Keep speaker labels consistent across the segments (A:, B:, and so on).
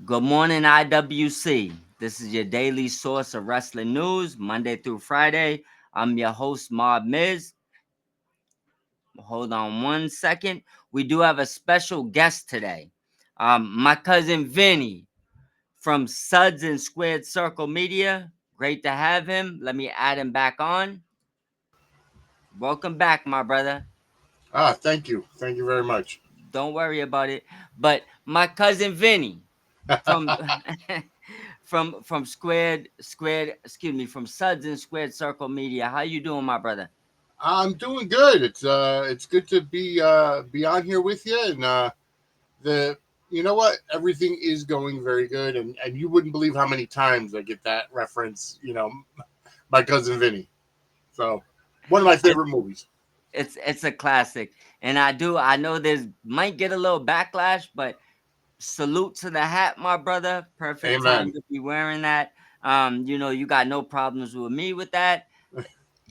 A: Good morning, IWC. This is your daily source of wrestling news, Monday through Friday. I'm your host, Mob Miz. Hold on one second. We do have a special guest today. My cousin Vinny from Suds and Squared Circle Media. Great to have him. Let me add him back on. Welcome back, my brother.
B: Thank you. Thank you very much.
A: Don't worry about it. But my cousin Vinny from from Suds and Squared Circle Media. How you doing, my brother?
B: I'm doing good. It's good to be on here with you, and the you know what, everything is going very good, and you wouldn't believe how many times I get that reference. My cousin Vinny. So one of my
A: It,
B: favorite movies.
A: it's a classic, and I know there's might get a little backlash, but salute to the hat, my brother. Perfect time
B: Amen.
A: to be wearing that. You got no problems with me with that.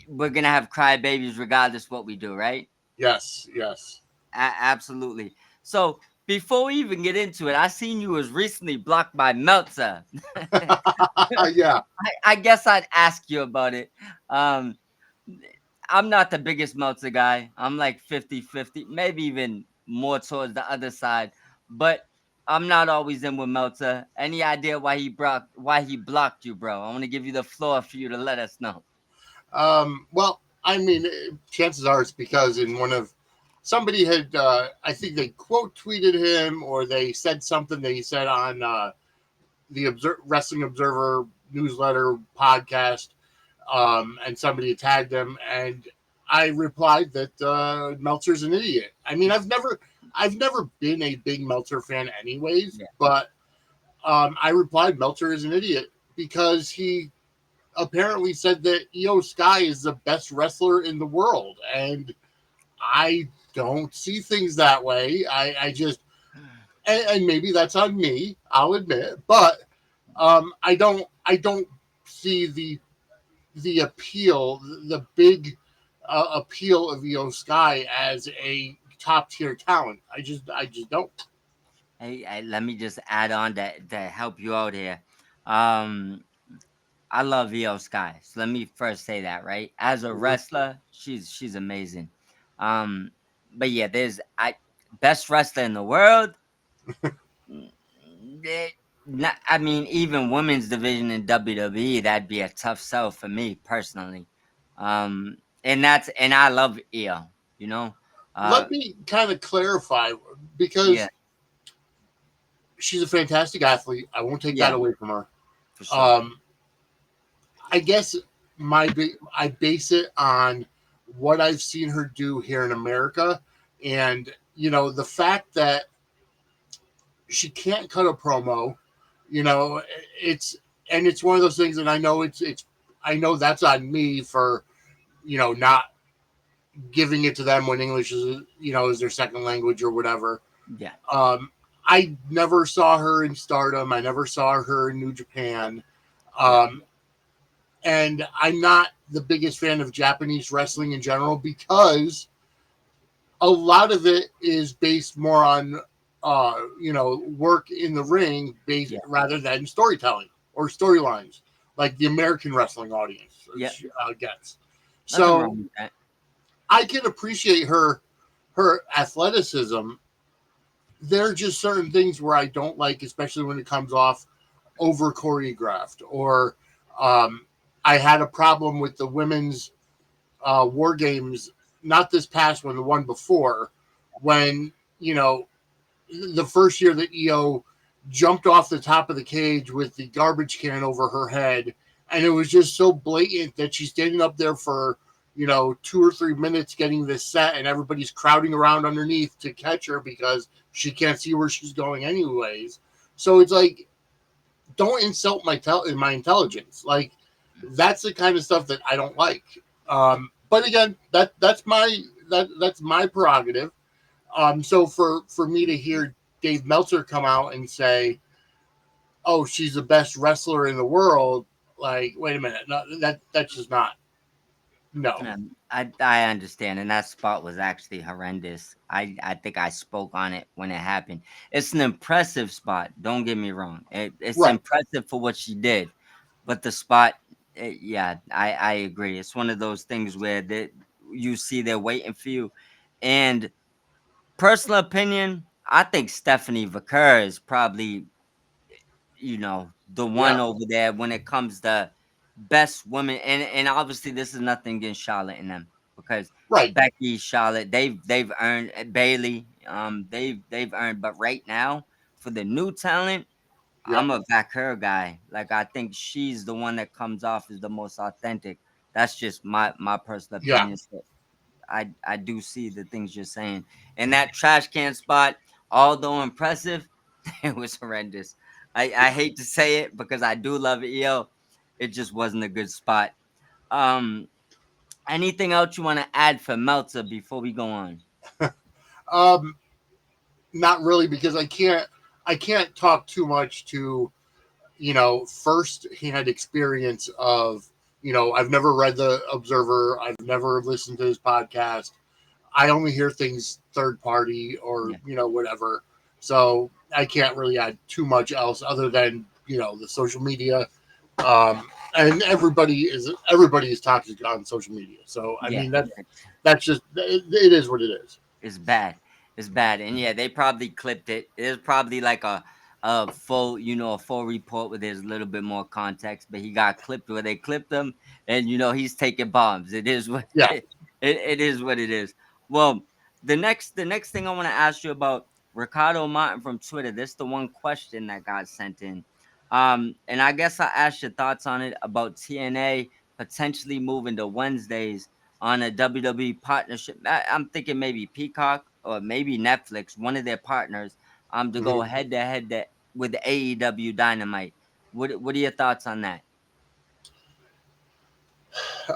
A: We're gonna have crybabies regardless what we do, right?
B: Yes, yes.
A: Absolutely. So before we even get into it, I seen you was recently blocked by Meltzer.
B: Yeah.
A: I guess I'd ask you about it. Um, I'm not the biggest Meltzer guy. I'm like 50-50, maybe even more towards the other side. But I'm not always in with Meltzer. Any idea why he blocked you, bro? I want to give you the floor for you to let us know.
B: Well, I mean, chances are it's because in one of somebody had, I think they quote tweeted him, or they said something that he said on the Wrestling Observer newsletter podcast, and somebody tagged him, and I replied that Meltzer's an idiot. I mean, I've never been a big Meltzer fan, anyways,
A: Yeah.
B: but I replied Meltzer is an idiot because he apparently said that Io Sky is the best wrestler in the world, and I don't see things that way. I just and maybe that's on me, I'll admit, but I don't see the appeal, the big appeal of Io Sky as a top tier talent. I just don't.
A: Hey, let me just add on to help you out here. Um, I love Io Sky. So let me first say that, right? As a
B: Mhm.
A: wrestler, she's amazing. Um, but yeah, there's I best wrestler in the world. Mm, I mean, even women's division in WWE, that'd be a tough sell for me personally. And I love Io. You know, uh,
B: Let me kind of clarify
A: yeah,
B: because she's a fantastic athlete. I won't take that
A: yeah,
B: away from her.
A: for sure.
B: Um, I guess I base it on what I've seen her do here in America, and the fact that she can't cut a promo. You know, it's it's one of those things, and I know it's I know that's on me for not giving it to them when English is their second language or whatever.
A: Yeah,
B: Um, I never saw her in Stardom. I never saw her in New Japan.
A: yeah,
B: Um, and I'm not the biggest fan of Japanese wrestling in general because a lot of it is based more on work in the ring based
A: yeah.
B: rather than storytelling or storylines like the American wrestling audience
A: Yeah.
B: gets.
A: Nothing wrong
B: So
A: with that.
B: I can appreciate her athleticism. There are just certain things where I don't like, especially when it comes off over choreographed, or um, I had a problem with the women's war games, not this past one, the one before, when the first year that Io jumped off the top of the cage with the garbage can over her head, and it was just so blatant that she's standing up there for 2 or 3 minutes getting this set, and everybody's crowding around underneath to catch her because she can't see where she's going anyways. So it's like, don't insult my intelligence. Like, that's the kind of stuff that I don't like. But again, that's my prerogative. So for me to hear Dave Meltzer come out and say, "Oh, she's the best wrestler in the world," like, wait a minute, no, that's just not. No.
A: I understand, and that spot was actually horrendous. I think I spoke on it when it happened. It's an impressive spot. Don't get me wrong. It's
B: Right.
A: impressive for what she did, but the spot, yeah, I agree. It's one of those things where you see they're waiting for you, and personal opinion, I think Stephanie Vaquer is probably, the one
B: Yeah.
A: over there when it comes to best women. And obviously this is nothing against Charlotte and them, because
B: Right.
A: Becky, Charlotte, they've earned, Bailey, they've earned. But right now, for the new talent,
B: Yeah.
A: I'm a Vaquer guy. Like, I think she's the one that comes off as the most authentic. That's just my personal
B: Yeah.
A: opinion. So I do see the things you're saying. And that trash can spot, although impressive, it was horrendous. I hate to say it because I do love it, yo. It just wasn't a good spot. Um, Anything else you want to add for Meltzer before we go on?
B: Um, Not really, because I can't talk too much to, first hand experience of, I've never read the Observer, I've never listened to his podcast. I only hear things third party or,
A: Yeah,
B: whatever. So I can't really add too much else other than, the social media. Um, and everybody is toxic on social media. So I
A: yeah.
B: mean that's just it is what it is.
A: It's bad. It's bad. And yeah, they probably clipped it. There's probably like a full, a full report where there's a little bit more context, but he got clipped where they clipped him, and he's taking bombs. It is what
B: Yeah.
A: it is what it is. Well, the next thing I want to ask you about, Ricardo Martin from Twitter. This is the one question that got sent in. And I guess I asked your thoughts on it about TNA potentially moving to Wednesdays on a WWE partnership. I'm thinking maybe Peacock or maybe Netflix, one of their partners, to go
B: Mhm.
A: head to head with AEW Dynamite. What are your thoughts on that?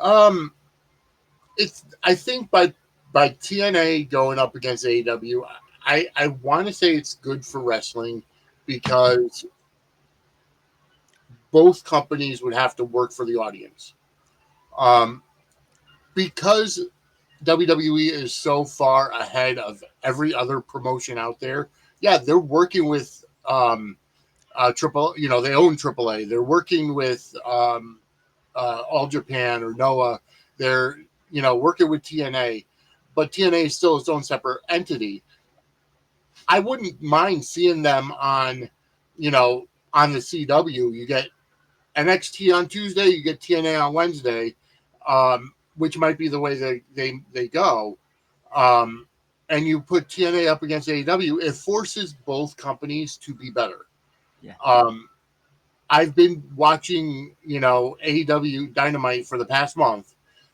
B: Um, it's I think by TNA going up against AEW, I want to say it's good for wrestling because both companies would have to work for the audience. Um, because WWE is so far ahead of every other promotion out there. Yeah, they're working with triple. They own AAA. They're working with All Japan or Noah. They're working with TNA, but TNA is still its own separate entity. I wouldn't mind seeing them on the CW. You get NXT on Tuesday, you get TNA on Wednesday, which might be the way they go. Um, and you put TNA up against AEW, it forces both companies to be better.
A: Yeah,
B: Um, I've been watching, AEW Dynamite for the past month.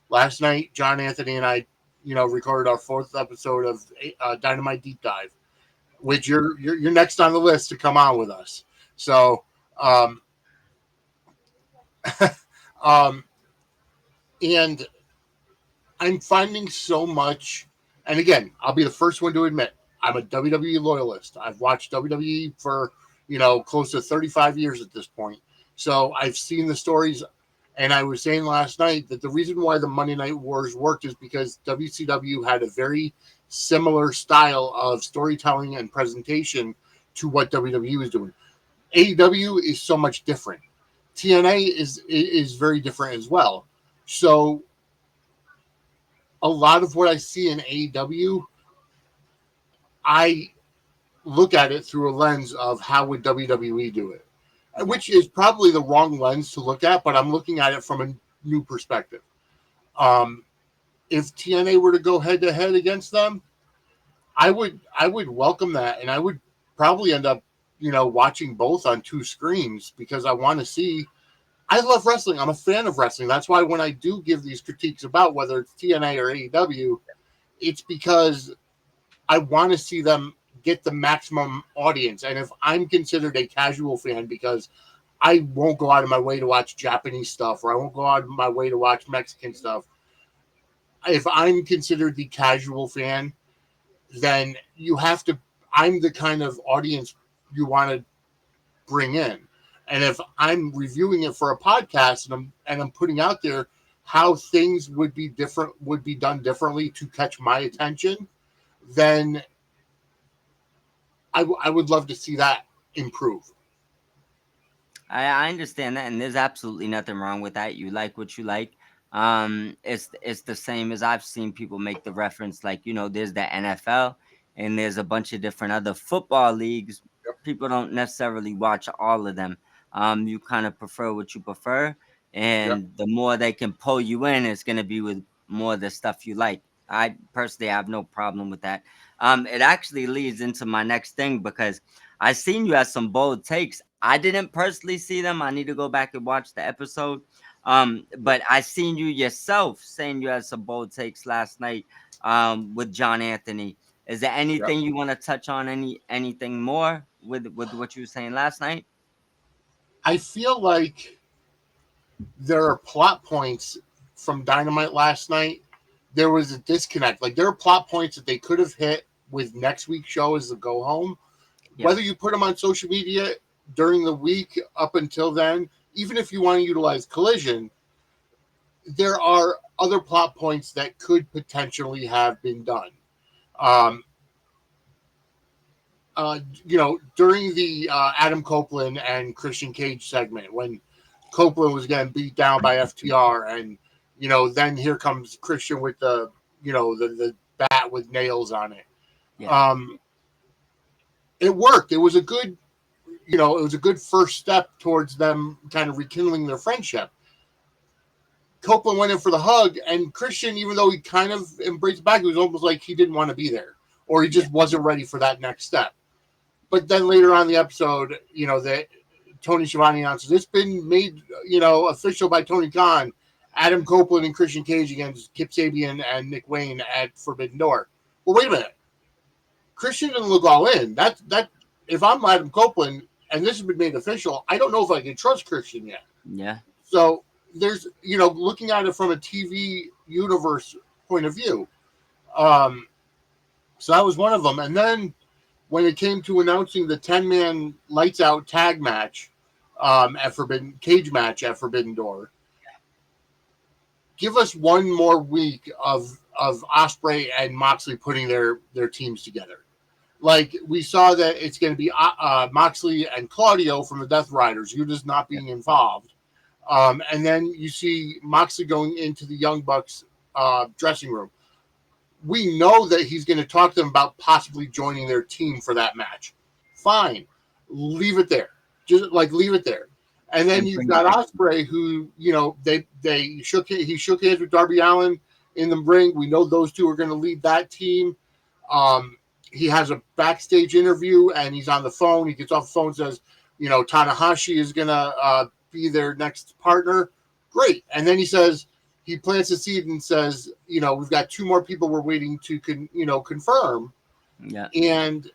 B: Last night, John Anthony and I, recorded our fourth episode of Dynamite Deep Dive, which you're next on the list to come on with us. So, um, um, and I'm finding so much. And again, I'll be the first one to admit I'm a WWE loyalist. I've watched WWE for close to 35 years at this point. So I've seen the stories. And I was saying last night that the reason why the Monday Night Wars worked is because WCW had a very similar style of storytelling and presentation to what WWE was doing. AEW is so much different. TNA is very different as well. So a lot of what I see in AEW, I look at it through a lens of how would WWE do it,
A: yeah,
B: which is probably the wrong lens to look at, but I'm looking at it from a new perspective. Um, if TNA were to go head to head against them, I would welcome that, and I would probably end up watching both on two screens because I want to see. I love wrestling. I'm a fan of wrestling. That's why when I do give these critiques about whether it's TNA or AEW, it's because I want to see them get the maximum audience. And if I'm considered a casual fan because I won't go out of my way to watch Japanese stuff or I won't go out of my way to watch Mexican stuff, if I'm considered the casual fan, then you have to, I'm the kind of audience you want to bring in. And if I'm reviewing it for a podcast and I'm putting out there how things would be done differently to catch my attention, then I would love to see that improve.
A: I understand that, and there's absolutely nothing wrong with that. You like what you like. It's the same as I've seen people make the reference, like there's the NFL and there's a bunch of different other football leagues.
B: Yep.
A: People don't necessarily watch all of them. You kind of prefer what you prefer,
B: Yep.
A: and the more they can pull you in, it's gonna be with more of the stuff you like. I personally have no problem with that. It actually leads into my next thing because I seen you have some bold takes. I didn't personally see them. I need to go back and watch the episode. But I seen you yourself saying you had some bold takes last night with John Anthony. Is there
B: Yep.
A: anything you want to touch on? Anything more with what you were saying last night?
B: I feel like there are plot points from Dynamite last night. There was a disconnect. Like there are plot points that they could have hit with next week's show as the go home.
A: Yeah,
B: Whether you put them on social media during the week up until then, even if you want to utilize Collision, there are other plot points that could potentially have been done. Um, During the Adam Copeland and Christian Cage segment, when Copeland was getting beat down by FTR, and then here comes Christian with the bat with nails on it.
A: yeah,
B: Um, it worked. It was a good, it was a good first step towards them kind of rekindling their friendship. Copeland went in for the hug, and Christian, even though he kind of embraced back, it was almost like he didn't want to be there, or he
A: yeah,
B: just wasn't ready for that next step. But then later on in the episode, that Tony Schiavone announces it's been made, official by Tony Khan, Adam Copeland and Christian Cage against Kip Sabian and Nick Wayne at Forbidden Door. Well, wait a minute. Christian didn't look all in. That if I'm Adam Copeland and this has been made official, I don't know if I can trust Christian yet.
A: yeah,
B: So there's, looking at it from a TV universe point of view. Um, so that was one of them. And then when it came to announcing the 10-man lights out tag match at Forbidden Cage match at Forbidden Door, give us one more week of Osprey and Moxley putting their teams together. Like we saw that it's going to be Moxley and Claudio from the Death Riders, Yuda's not
A: yeah,
B: being involved. And then you see Moxley going into the Young Bucks dressing room. We know that he's going to talk to them about possibly joining their team for that match. Fine, leave it there. Just like leave it there. And then
A: and
B: you've
A: bring
B: got
A: back.
B: Osprey, who he shook Darby Allin in the ring. We know those two are going to lead that team. He has a backstage interview, and he's on the phone. He gets off the phone and says, Tanahashi is going to be their next partner. Great. And then he says, he plants a seed and says, we've got two more people we're waiting to confirm.
A: Yeah,
B: And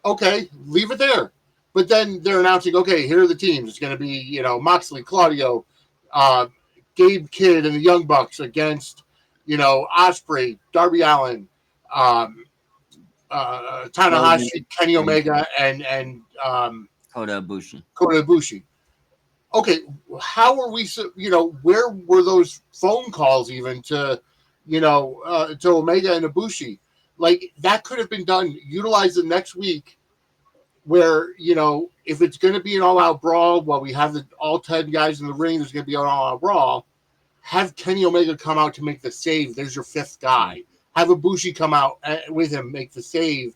B: okay, leave it there. But then they're announcing, okay, here are the teams. It's going to be, Moxley, Claudio, uh, Gabe Kidd, and the Young Bucks against, Osprey, Darby Allin, um,
A: Logan
B: Tanahashi, Kenny
A: and
B: Omega, and
A: Kota Ibushi.
B: Kota Ibushi. Okay, how are we? Where were those phone calls even to Omega and Ibushi? Like that could have been done. Utilize the next week, where if it's going to be an all-out brawl, while we have all 10 guys in the ring, there's going to be an all-out brawl. Have Kenny Omega come out to make the save. There's your fifth
A: Yeah,
B: guy. Have Ibushi come out with him, make the save,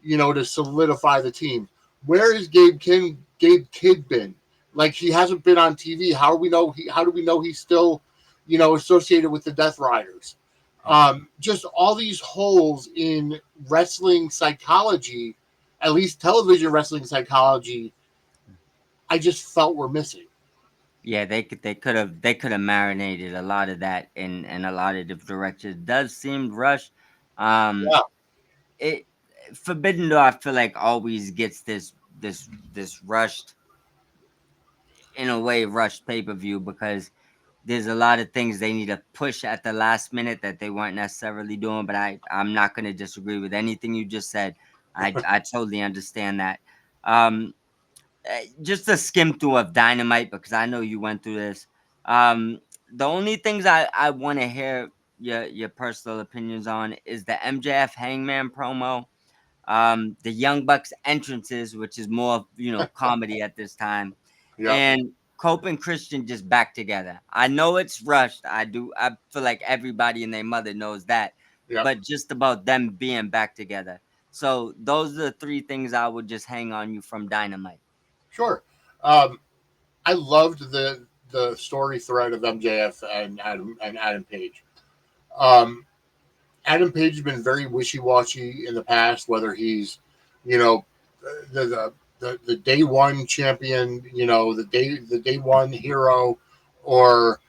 B: to solidify the team. Where is Gabe Kidd been? Like he hasn't been on TV. How do we know he's still, associated with the Death Riders? Just all these holes in wrestling psychology, at least television wrestling psychology, I just felt were missing.
A: yeah. They could have marinated a lot of that in a lot of different directions. It does seem rushed. Um,
B: Yeah.
A: it Forbidden Door, I feel like always gets this rushed, in a way, rushed pay-per-view because there's a lot of things they need to push at the last minute that they weren't necessarily doing. But I'm not going to disagree with anything you just said. I totally understand that. Um, just a skim through of Dynamite because I know you went through this. Um, the only things I want to hear your personal opinions on is the MJF Hangman promo, the Young Bucks entrances, which is more comedy at this time,
B: Yep.
A: and Cope and Christian just back together. I know it's rushed. I feel like everybody and their mother knows that,
B: Yep.
A: but just about them being back together. So those are the three things I would just hang on you from Dynamite.
B: Sure. Um, I loved the story thread of MJF and Adam Page. Um, Adam Page has been very wishy washy in the past, whether he's, you know, the day one champion, the day one hero, or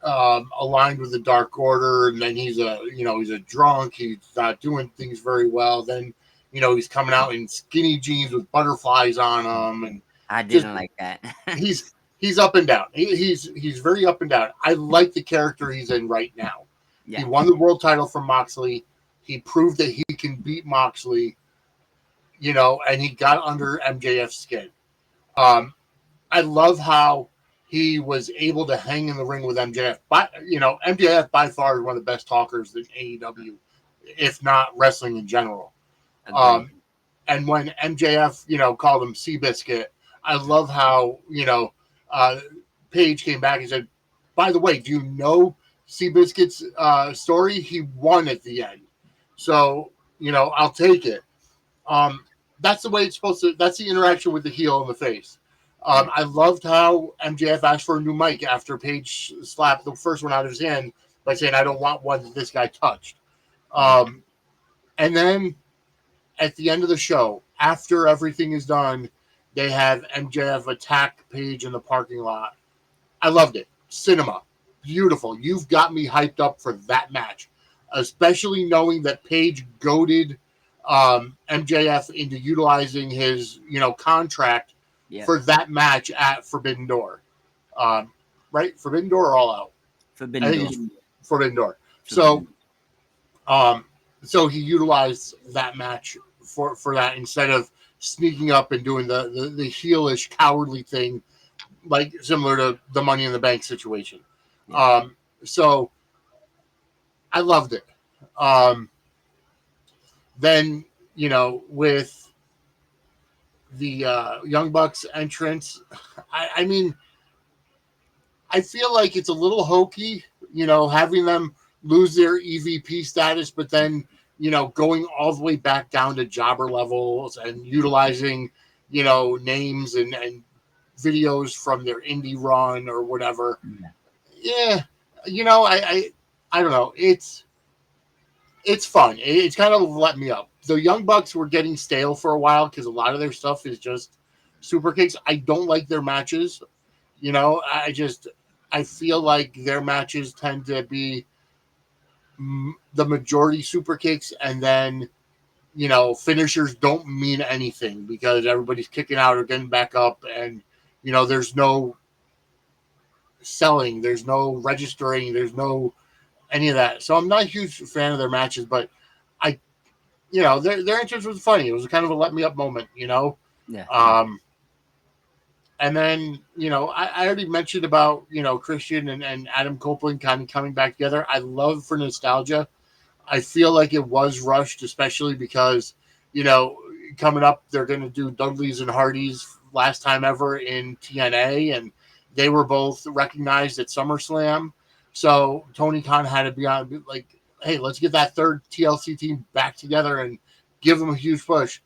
B: aligned with the Dark Order, and then he's a drunk. He's not doing things very well. Then he's coming out in skinny jeans with butterflies on them, and
A: I
B: just
A: didn't like that.
B: he's up and down. He's very up and down. I like the character he's in right now. He
A: Yeah,
B: won the world title from Moxley. He proved that he can beat Moxley, and he got under MJF's skin. Um, I love how he was able to hang in the ring with MJF. But MJF by far is one of the best talkers in AEW, if not wrestling in general.
A: agree.
B: Um, and when MJF, called him Seabiscuit, I love how uh, Paige came back and said, "By the way, do you know Seabiscuit's story? He won at the end, so I'll take it." Um, that's the way it's supposed to. That's the interaction with the heel in the face.
A: Yeah,
B: I loved how MJF asked for a new mic after Paige slapped the first one out of his hand by saying, "I don't want one that this guy touched."
A: yeah,
B: Um, and then at the end of the show, after everything is done, they have MJF attack Paige in the parking lot. I loved it. Cinema. Beautiful. You've got me hyped up for that match, especially knowing that Paige goaded MJF into utilizing his, contract
A: yeah.
B: for that match at Forbidden Door. Um, right? Forbidden Door or All Out? I
A: Forbidden
B: think
A: Door.
B: it's Forbidden Door. So,
A: Forbidden.
B: um, so he utilized that match for that instead of sneaking up and doing the heelish, cowardly thing like similar to the Money in the Bank situation.
A: Yeah,
B: So I loved it. Um, then with the Young Bucks entrance, I mean, I feel like it's a little hokey, having them lose their EVP status, but then going all the way back down to jobber levels and utilizing names and videos from their indie run or whatever.
A: yeah,
B: Yeah, I don't know. It's fun. It's kind of let me up. The Young Bucks were getting stale for a while because a lot of their stuff is just super kicks. I don't like their matches. I feel like their matches tend to be the majority super kicks, and then finishers don't mean anything because everybody's kicking out or getting back up, and there's no selling, there's no registering, there's no any of that. So I'm not a huge fan of their matches, but I, their entrance was funny. It was kind of a let me up moment.
A: yeah,
B: Um, and then, I already mentioned about, Christian and Adam Copeland kind of coming back together. I love for nostalgia. I feel like it was rushed, especially because, you know, coming up, they're going to do Dudley's and Hardy's last time ever in TNA, and they were both recognized at SummerSlam. So Tony Khan had to be on, like, hey, let's get that third TLC team back together and give them a huge push.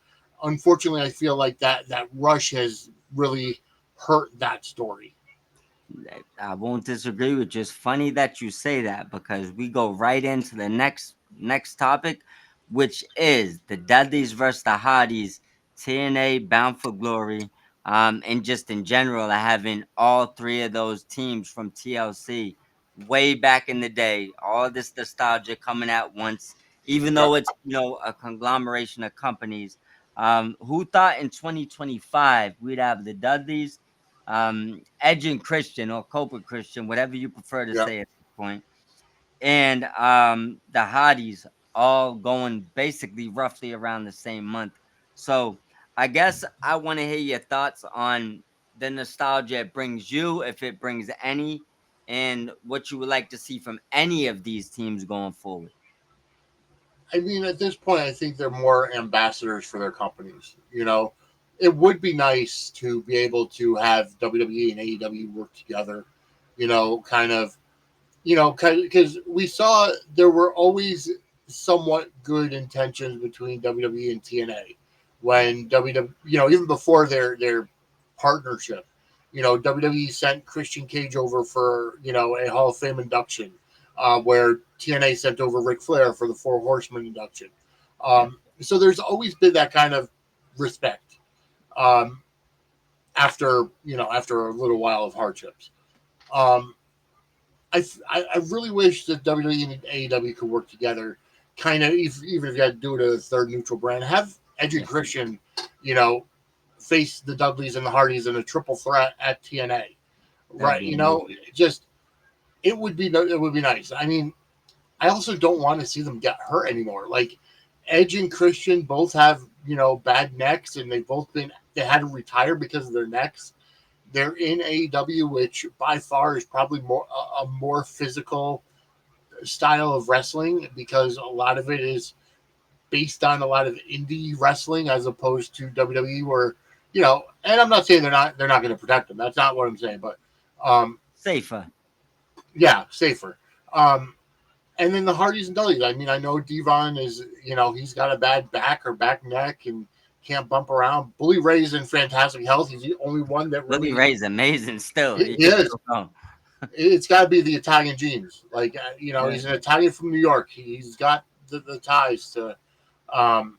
B: Unfortunately, I feel like that rush has really hurt that story.
A: I won't disagree with you. It's funny that you say that because we go right into the next topic, which is the Dudleys versus the Hardys, TNA Bound for Glory, and just in general, having all three of those teams from TLC way back in the day, all this nostalgia coming at once, even
B: Yep.
A: though it's a conglomeration of companies. Who thought in 2025 we'd have the Dudleys, Edge and Christian, or Copa Christian, whatever you prefer to
B: Yep.
A: say at this point, and the Hotties all going basically roughly around the same month. So I guess I want to hear your thoughts on the nostalgia it brings you, if it brings any, and what you would like to see from any of these teams going forward.
B: I mean, at this point, I think they're more ambassadors for their companies. It would be nice to be able to have WWE and AEW work together. Kind of, because we saw there were always somewhat good intentions between WWE and TNA when WWE, even before their partnership. WWE sent Christian Cage over for a Hall of Fame induction, where TNA sent over Ric Flair for the Four Horsemen induction.
A: Yeah.
B: So there's always been that kind of respect. Um, after a little while of hardships. Um, I really wish that WWE and AEW could work together. Kind of, even if you had to do it as a third neutral brand, have Edge and
A: Yeah.
B: Christian, you know, face the Dudleys and the Hardys in a triple threat at TNA.
A: That'd
B: Right?
A: be amazing.
B: Just it would be nice. I mean, I also don't want to see them get hurt anymore. Like Edge and Christian both have bad necks, and they had to retire because of their necks. They're in AEW, which by far is probably a more physical style of wrestling because a lot of it is based on a lot of indie wrestling as opposed to WWE, where And I'm not saying they're not going to protect them. That's not what I'm saying, but um,
A: Safer.
B: yeah, safer. Um, and then the Hardys and Dudleys. I mean, I know Devon is he's got a bad back or back neck and can't bump around. Bully Ray's in fantastic health. He's the only one that
A: Billy
B: really
A: Ray's amazing still.
B: he
A: He can
B: is.
A: still go.
B: It's got to be the Italian genes. Like
A: Yeah.
B: he's an Italian from New York. He's got the ties to. Um,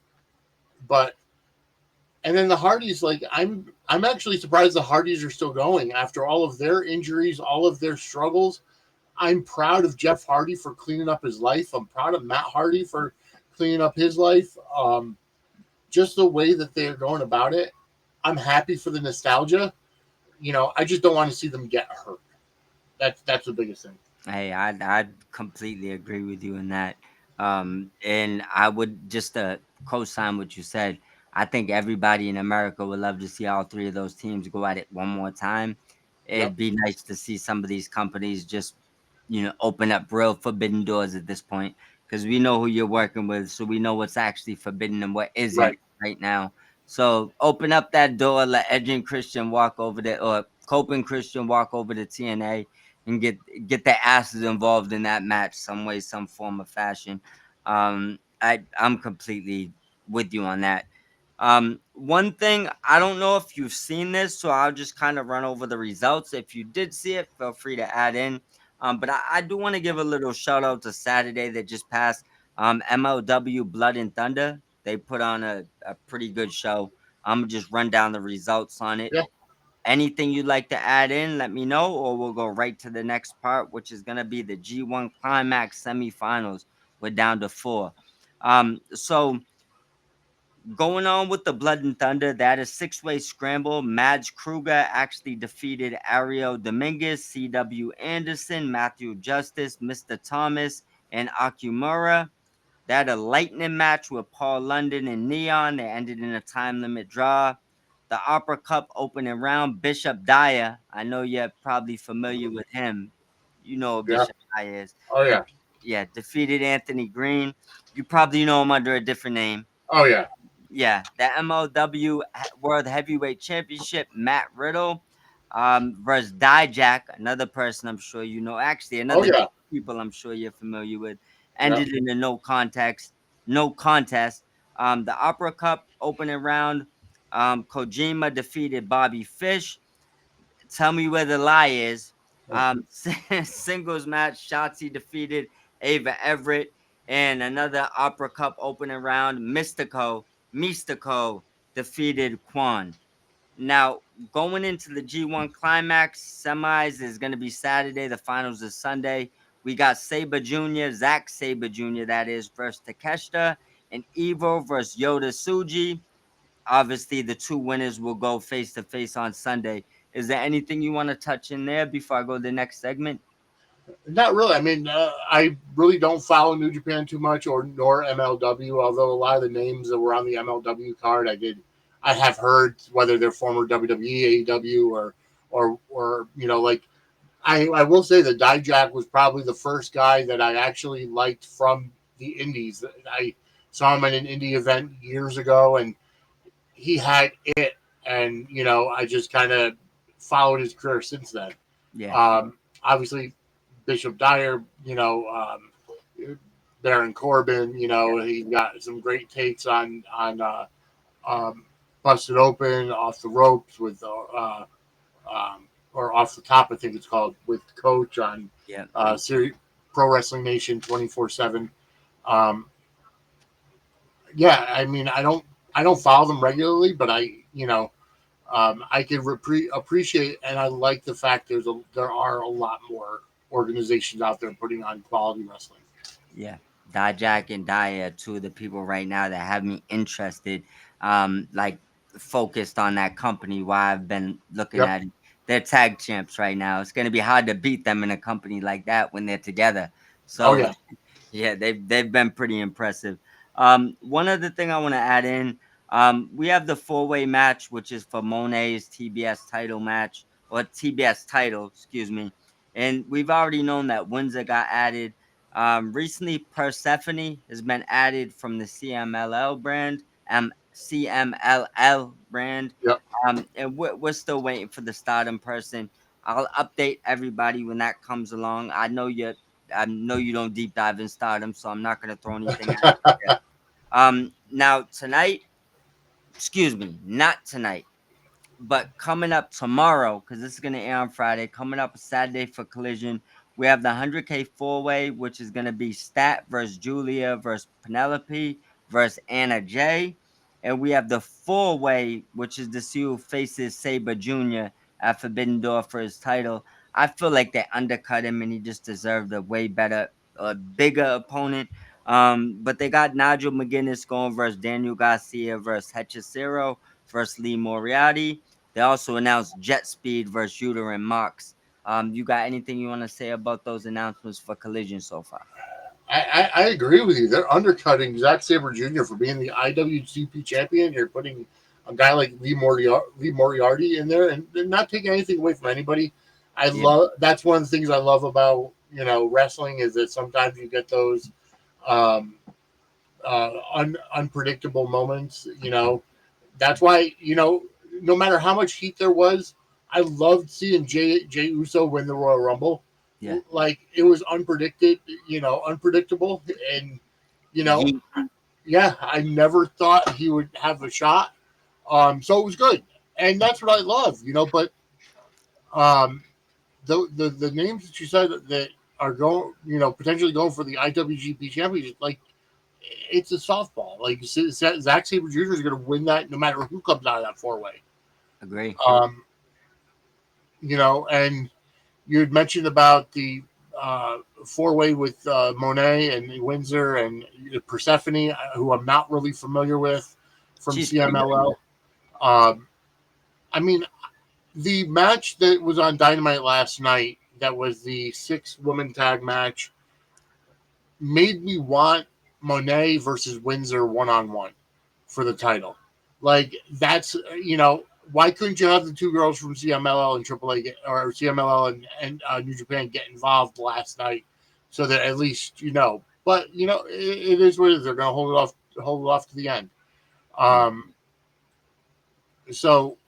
B: but and then the Hardys, like I'm actually surprised the Hardys are still going after all of their injuries, all of their struggles. I'm proud of Jeff Hardy for cleaning up his life. I'm proud of Matt Hardy for cleaning up his life. Just the way that they're going about it, I'm happy for the nostalgia. I just don't want to see them get hurt. That's the biggest thing.
A: Hey, I completely agree with you in that. And I would just co-sign what you said. I think everybody in America would love to see all three of those teams go at it one more time.
B: Yep.
A: It'd be nice to see some of these companies just, open up real forbidden doors at this point because we know who you're working with, so we know what's actually forbidden and what isn't
B: Right.
A: right now. So open up that door, let Edge and Christian walk over there, or Cope and Christian walk over to TNA and get their asses involved in that match some way, some form of fashion. I'm completely with you on that. One thing, I don't know if you've seen this, so I'll just kind of run over the results. If you did see it, feel free to add in. But I do want to give a little shout out to Saturday that just passed. MLW Blood and Thunder. They put on a pretty good show. I'm gonna just run down the results on it.
B: Yeah.
A: Anything you'd like to add in, let me know, or we'll go right to the next part, which is going to be the G1 Climax semifinals. We're down to 4. So going on with the Blood and Thunder, that is six-way scramble. Mads Kruger actually defeated Ariel Dominguez, C.W. Anderson, Matthew Justice, Mr. Thomas, and Akumura. They had a lightning match with Paul London and Neon. They ended in a time limit draw. The Opera Cup opening round, Bishop Dyer. I know you're probably familiar with him. You know who
B: Yeah.
A: Bishop Dyer is.
B: Oh yeah.
A: Yeah, defeated Anthony Green. You probably know him under a different name.
B: Oh yeah.
A: Yeah, the MLW World Heavyweight Championship, Matt Riddle versus Dijak, another person I'm sure you know. Actually,
B: Oh
A: another
B: yeah.
A: two people I'm sure you're familiar with.
B: Yeah.
A: Ended in a no contest. The Opera Cup opening round, Kojima defeated Bobby Fish. Tell me where the lie is. Singles match, Shotzi defeated Ava Everett, and another Opera Cup opening round, Mystico defeated Quan. Now, going into the G1 Climax, semis is going to be Saturday. The finals is Sunday. We got Saber Jr., Zack Saber Jr., that is, versus Takeshita, and Evo versus Yoda Suji. Obviously, the two winners will go face to face on Sunday. Is there anything you want to touch in there before I go to the next segment?
B: Not really. I mean, I really don't follow New Japan too much, or nor MLW. Although a lot of the names that were on the MLW card, I have heard whether they're former WWE, AEW, or like I will say that Dijak was probably the first guy that I actually liked from the Indies. I saw him at an indie event years ago, and he had it, and I just kind of followed his career since then.
A: Yeah,
B: Obviously, Bishop Dyer, Baron Corbin,
A: yeah,
B: he got some great takes on um, Busted Open, Off the Ropes with or Off the Top, I think it's called, with Coach on
A: yeah.
B: Siri, Pro Wrestling Nation 24/7. Um, yeah, I mean, I don't follow them regularly, but I can appreciate, and I like the fact there are a lot more organizations out there putting on quality wrestling.
A: Yeah, Dijak and Daya, two of the people right now that have me interested, like focused on that company. Why I've been looking
B: Yep.
A: at it. They're tag champs right now. It's gonna be hard to beat them in a company like that when they're together.
B: Oh
A: So
B: yeah.
A: yeah, they've been pretty impressive. One other thing I want to add in, we have the four-way match, which is for Monet's TBS title match or TBS title, excuse me. And we've already known that Windsor got added. Recently, Persephone has been added from the CMLL brand, CMLL brand,
B: Yep.
A: and we're still waiting for the Stardom person. I'll update everybody when that comes along. I know you don't deep dive in Stardom, so I'm not gonna throw anything at you here. Now tonight, excuse me, not tonight. But coming up tomorrow, because this is going to air on Friday, coming up Saturday for Collision, we have the 100K four way, which is going to be Stat versus Julia versus Penelope versus Anna J. And we have the four way, which is the Sioux faces Saber Jr. at Forbidden Door for his title. I feel like they undercut him and he just deserved a way better, a bigger opponent. But they got Nigel McGuinness going versus Daniel Garcia versus Hechicero versus Lee Moriarty. They also announced Jet Speed versus Shooter and Mox. You got anything you want to say about those announcements for Collision so far?
B: I agree with you. They're undercutting Zack Sabre Jr. for being the IWGP champion. You're putting a guy like Lee Moriarty in there, and they're not taking anything away from anybody. I
A: Yeah,
B: love That's one of the things I love about wrestling is that sometimes you get those um, unpredictable moments. That's why no matter how much heat there was, I loved seeing Jay Uso win the Royal Rumble.
A: yeah.
B: Like it was unpredictable, and you know,
A: Yeet.
B: yeah, I never thought he would have a shot. So it was good, and that's what I love. But um, the names that you said that are going, potentially going for the IWGP Championship, like it's a softball. Like Zack Sabre Jr. is going to win that no matter who comes out of that four way.
A: Agree.
B: Um, and you had mentioned about the four way with Monet and Windsor and Persephone, who I'm not really familiar with from
A: She's pretty good.
B: CMLL. Um, I mean, the match that was on Dynamite last night, that was the six-woman tag match, made me want Monet versus Windsor one-on-one for the title. Like that's why couldn't you have the two girls from CMLL and AAA or CMLL and New Japan get involved last night, so that at least But it is what it is. They're going to hold it off to the end.
A: Yeah.
B: Um, so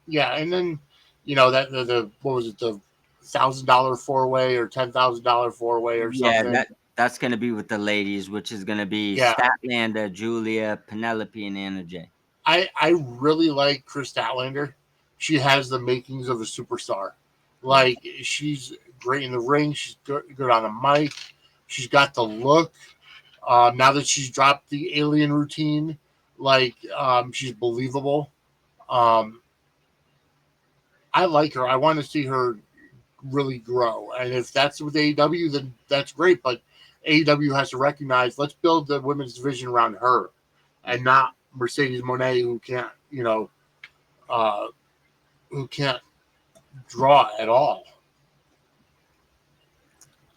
B: yeah, and then that the what was it, the $1,000 four way or $10,000 four way or
A: Yeah,
B: something.
A: that's gonna be with the ladies, which is gonna be
B: Yeah,
A: Statlander, Julia, Penelope, and Anna J.
B: I really like Chris Statlander. She has the makings of a superstar.
A: Yeah.
B: Like she's great in the ring. She's good on the mic. She's got the look. Now that she's dropped the alien routine, like she's believable. Um, I like her. I want to see her really grow. And if that's with AEW, then that's great. But AEW has to recognize, let's build the women's division around her,
A: Yeah.
B: and not Mercedes Monet, uh, who can't draw at all.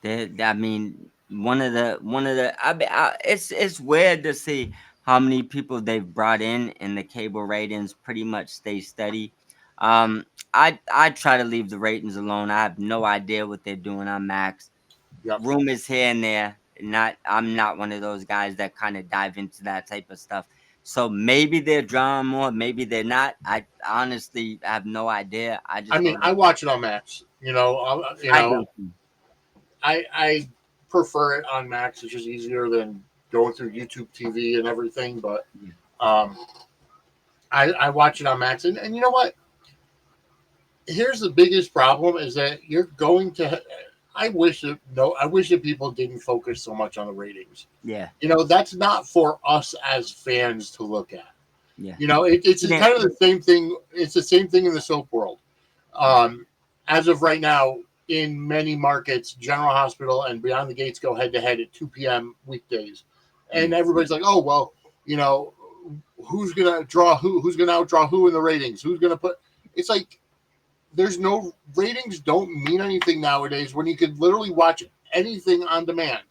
A: I mean, it's weird to see how many people they've brought in, and the cable ratings pretty much stay steady. Um, I try to leave the ratings alone. I have no idea what they're doing on Max.
B: Yep.
A: Rumors here and there. Not I'm not one of those guys that kind of dive into that type of stuff. So maybe they're drawing more, maybe they're not. I honestly have no idea. I
B: I
A: just
B: mean,
A: know
B: I
A: that
B: watch it on Max.
A: I do too.
B: I prefer it on Max. It's just easier than going through YouTube TV and everything. But
A: Yeah.
B: um, I watch it on Max, and you know what? Here's the biggest problem: is that you're going to. I wish that no, I wish that people didn't focus so much on the ratings.
A: Yeah.
B: That's not for us as fans to look at.
A: Yeah.
B: It's
A: Yeah.
B: kind of the same thing. It's the same thing in the soap world. Um, as of right now, in many markets, General Hospital and Beyond the Gates go head to head at 2 p.m. weekdays, and
A: Yeah.
B: everybody's like, "Oh well, you know, who's gonna draw who? Who's gonna outdraw who in the ratings? Who's gonna put?" It's like there's no ratings don't mean anything nowadays when you could literally watch anything on demand,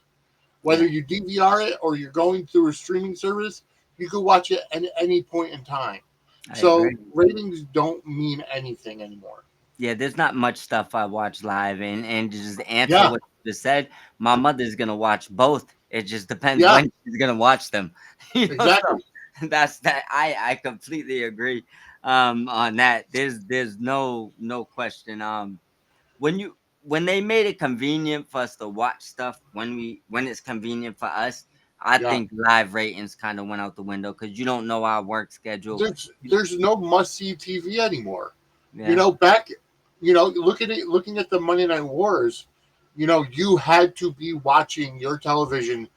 B: whether
A: Yeah.
B: you DVR it or you're going through a streaming service. You could watch it at any point in time.
A: I
B: So
A: agree.
B: ratings don't mean anything anymore.
A: Yeah, there's not much stuff I watch live, and to just answer
B: Yeah,
A: what you just said, my mother's gonna watch both. It just depends
B: yeah,
A: when she's gonna watch them. So
B: exactly.
A: that's that. I completely agree on that. There's no question. When you when they made it convenient for us to watch stuff when it's convenient for us, I
B: Yeah.
A: think live ratings kind of went out the window because you don't know our work schedule.
B: There's no must see TV anymore.
A: Yeah,
B: Back, looking at the Monday Night Wars. You had to be watching your television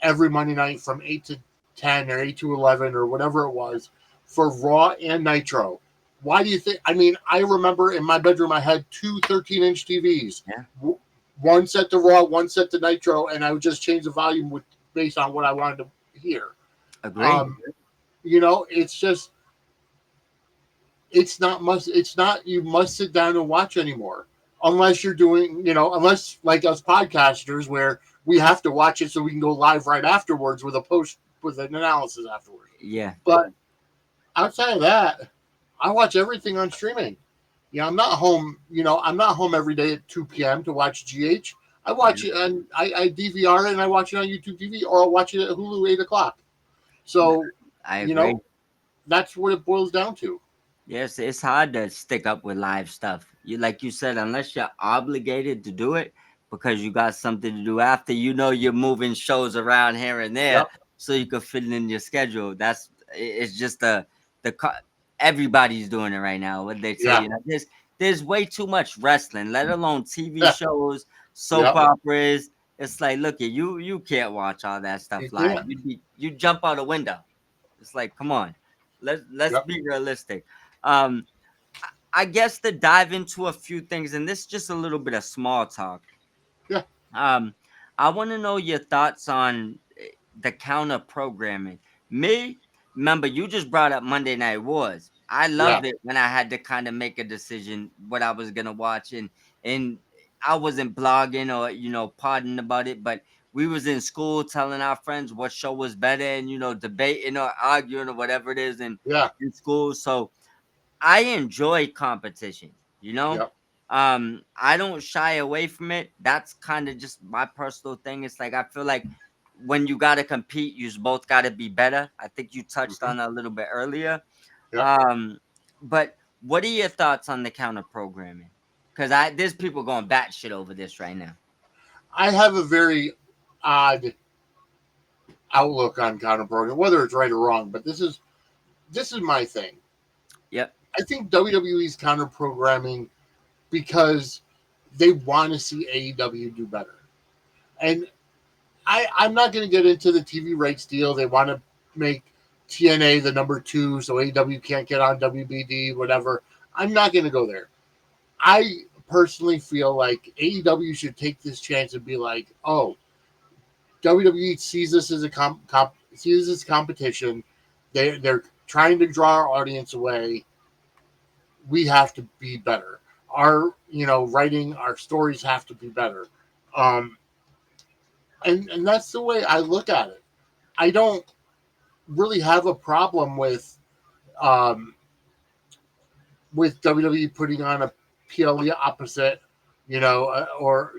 B: every Monday night from 8 to 10 or 8 to 11 or whatever it was for Raw and Nitro. Why do you think? I mean, I remember in my bedroom I had two 13-inch TVs,
A: yeah,
B: one set to Raw, one set to Nitro, and I would just change the volume based on what I wanted to hear.
A: agree.
B: Um, it's just it's not you must sit down and watch anymore unless you're doing unless like us podcasters where we have to watch it so we can go live right afterwards with a post with an analysis afterwards.
A: Yeah,
B: But outside of that, I watch everything on streaming. I'm not home every day at 2 p.m. to watch GH. I
A: yeah,
B: watch it and I DVR it and I watch it on YouTube TV or I'll watch it at Hulu 8 o'clock. So,
A: I
B: you
A: agree.
B: know, that's what it boils down to.
A: Yes, it's hard to stick up with live stuff. You like you said, unless you're obligated to do it because you got something to do after, you're moving shows around here and there
B: Yep.
A: so you could fit it in your schedule. It's just the everybody's doing it right now. What they tell
B: Yeah.
A: you, like, there's way too much wrestling, let alone TV
B: Yeah.
A: shows, soap
B: Yep.
A: operas. It's like, look at you can't watch all that
B: You
A: stuff live.
B: can't.
A: You jump out a window. It's like, come on, let's
B: Yep.
A: be realistic. Um, I guess to dive into a few things, and this is just a little bit of small talk.
B: Yeah.
A: Um, I want to know your thoughts on the counter programming. Me, remember you just brought up Monday Night Wars. I
B: Yeah.
A: loved it when I had to kind of make a decision what I was gonna watch, and I wasn't blogging or podding about it, but we was in school telling our friends what show was better, and debating or arguing or whatever it is
B: Yeah.
A: in school. So I enjoy competition, you know?
B: Yep.
A: I don't shy away from it. That's kind of just my personal thing. It's like I feel like when you gotta compete, you both gotta be better. I think you touched
B: Hmm.
A: on that a little bit earlier.
B: Yep.
A: Um, but what are your thoughts on the counter programming? Because there's people going batshit over this right now.
B: I have a very odd outlook on counter programming, whether it's right or wrong, but this is my thing.
A: Yep.
B: I think WWE's counter programming because they want to see AEW do better. And I'm not going to get into the TV rights deal. They want to make TNA the number two so AEW can't get on WBD, whatever. I'm not going to go there. I personally feel like AEW should take this chance and be like, oh, WWE sees this as a sees this competition. They're trying to draw our audience away. We have to be better. Our writing, our stories have to be better. Um, and that's the way I look at it. I don't really have a problem with um, with WWE putting on a PLE opposite, or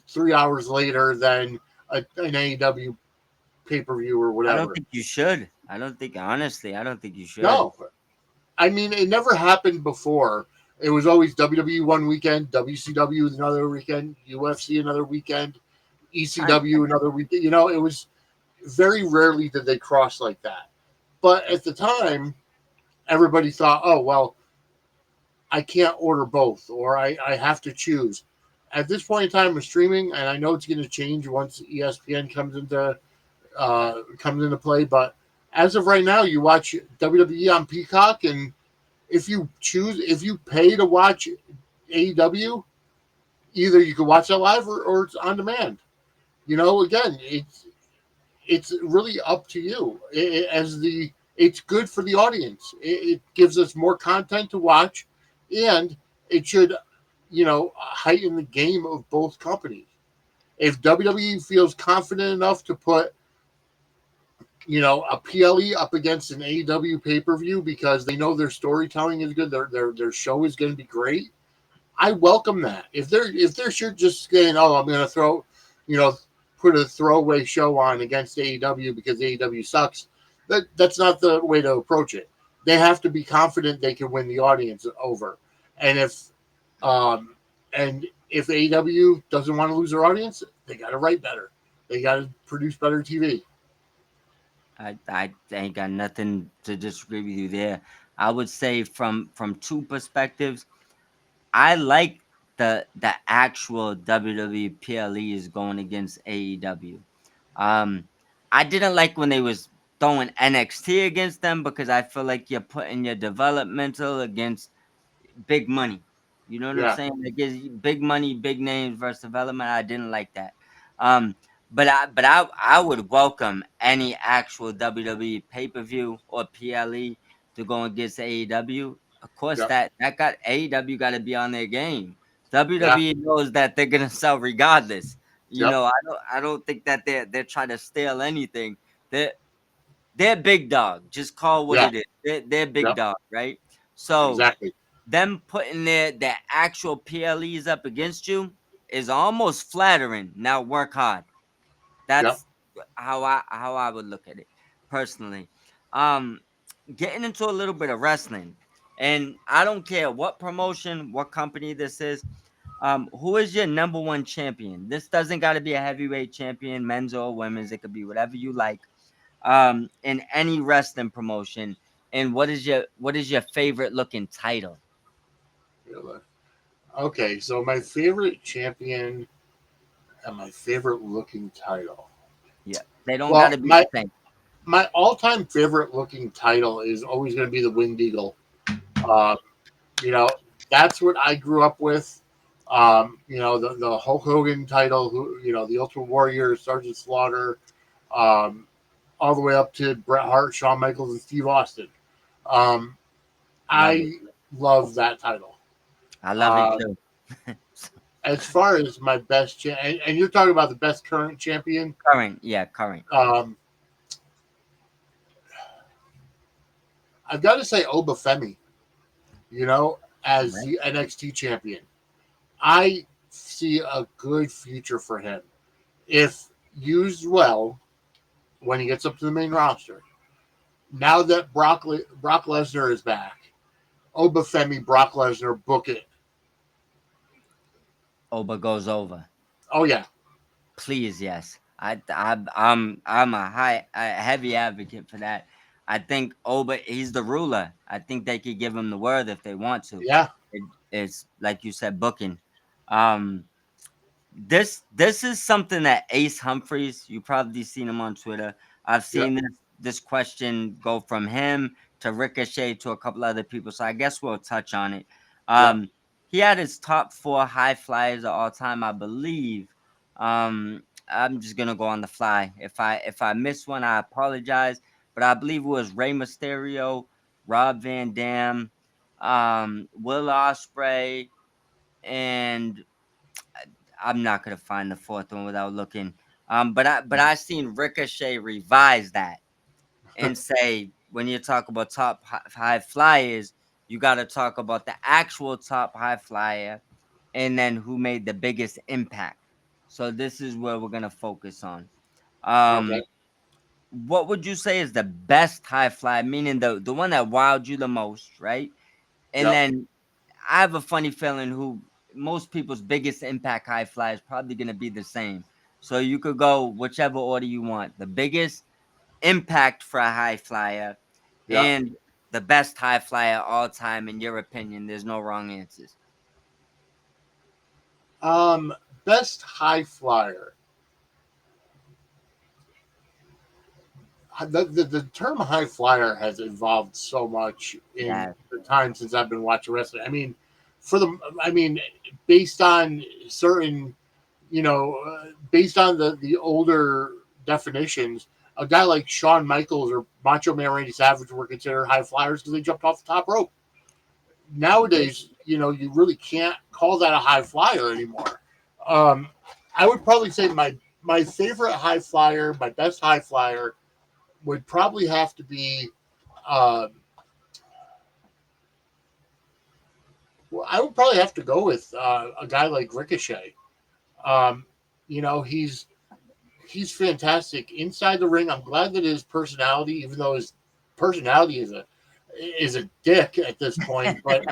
B: 3 hours later than an AEW pay per view or
A: I don't
B: whatever.
A: think you should. I don't think honestly, I don't think you should.
B: No, I mean it never happened before. It was always WWE one weekend, WCW another weekend, UFC another weekend,
A: I
B: ECW another weekend. It was very rarely did they cross like that. But at the time, everybody thought, oh well, I can't order both, or I have to choose. At this point in time with streaming, and I know it's going to change once ESPN comes into play, but as of right now, you watch WWE on Peacock, and if you pay to watch AEW, either you can watch it live or it's on demand. Again, it's really up to you. It's good for the audience. It gives us more content to watch, and it should, heighten the game of both companies. If WWE feels confident enough to put, a PLE up against an AEW pay per view because they know their storytelling is good, their show is going to be great, I welcome that. If they're sure just saying, oh, I'm going to you know, put a throwaway show on against AEW because AEW sucks, that's not the way to approach it. They have to be confident they can win the audience over, and um, if AEW doesn't want to lose their audience, they got to write better. They got to produce better TV.
A: I ain't got nothing to disagree with you there. I would say from two perspectives, I like the actual WWE PLE is going against AEW. Um, I didn't like when they was throwing NXT against them because I feel like you're putting your developmental against big money. You know what I'm
B: Yeah,
A: saying? Like it's big money, big names versus development. I didn't like that. Um, but I would welcome any actual WWE pay per view or PLE to go against AEW. Of course,
B: yeah,
A: that got AEW got to be on their game.
B: yeah,
A: WWE knows that they're gonna sell regardless.
B: yep,
A: I don't think that they're trying to steal anything. They're they're big dog. Just call what
B: yeah,
A: it is. They're big
B: yep,
A: dog, right? So
B: exactly.
A: them putting their actual PLEs up against you is almost flattering. Now work hard.
B: Yep.
A: That's how I would look at it personally. Um, Getting into a little bit of wrestling, and I don't care what promotion, what company this is. Who is your number one champion? This doesn't got to be a heavyweight champion, men's or women's. It could be whatever you like. In any wrestling promotion. And what is your favorite looking title?
B: Okay, so my favorite champion and my favorite looking title.
A: Yeah, they don't got
B: Well,
A: to be the
B: my
A: same.
B: my all time favorite looking title is always going to be the Winged Eagle. Um, you know, that's what I grew up with. The Hulk Hogan title, the Ultimate Warrior, Sergeant Slaughter, um, all the way up to Bret Hart, Shawn Michaels, and Steve Austin. Um,
A: Love it.
B: I love that title.
A: I love it
B: Um,
A: too.
B: as far as my and you're talking about the best current champion,
A: Current, yeah, current.
B: um, I've got to say Obafemi, as
A: Right.
B: the NXT champion. I see a good future for him if used well when he gets up to the main roster. Now that Brock Lesnar is back, Obafemi, Brock Lesnar, book it.
A: Oba goes over.
B: Oh yeah,
A: Please, yes. I'm a heavy advocate for that. I think Oba he's the ruler. I think they could give him the word if they want to.
B: yeah,
A: It's like you said, booking. Um, this is something that Ace Humphreys, you probably seen him on Twitter. I've
B: yep,
A: seen this question go from him to Ricochet to a couple other people, so I guess we'll touch on it.
B: yep,
A: Um, he had his top four high flyers of all time, I believe. I'm just gonna go on the fly. If I miss one, I apologize. But I believe it was Rey Mysterio, Rob Van Dam, Will Ospreay, and I'm not gonna find the fourth one without looking. But I seen Ricochet revise that and say when you talk about top high flyers, You got to talk about the actual top high flyer, and then who made the biggest impact. So this is where we're gonna focus on.
B: Okay.
A: Um, what would you say is the best high flyer, meaning the one that wowed you the most, right? And
B: Yep.
A: then I have a funny feeling who most people's biggest impact high flyer is probably gonna be the same. So you could go whichever order you want. The biggest impact for a high flyer
B: Yep.
A: and the best high flyer all time in your opinion. There's no wrong answers.
B: Um, Best high flyer. The term high flyer has evolved so much in
A: Yeah,
B: the time since I've been watching wrestling. I mean, I mean, based on certain, based on the older definitions, a guy like Shawn Michaels or Macho Man Randy Savage were considered high flyers because they jumped off the top rope. Nowadays, you really can't call that a high flyer anymore. Um, I would probably say my favorite high flyer, my best high flyer, would probably have to be. Um, well, I would probably have to go with a guy like Ricochet. Um, he's fantastic inside the ring. I'm glad that his personality, even though his personality is a dick at this point, but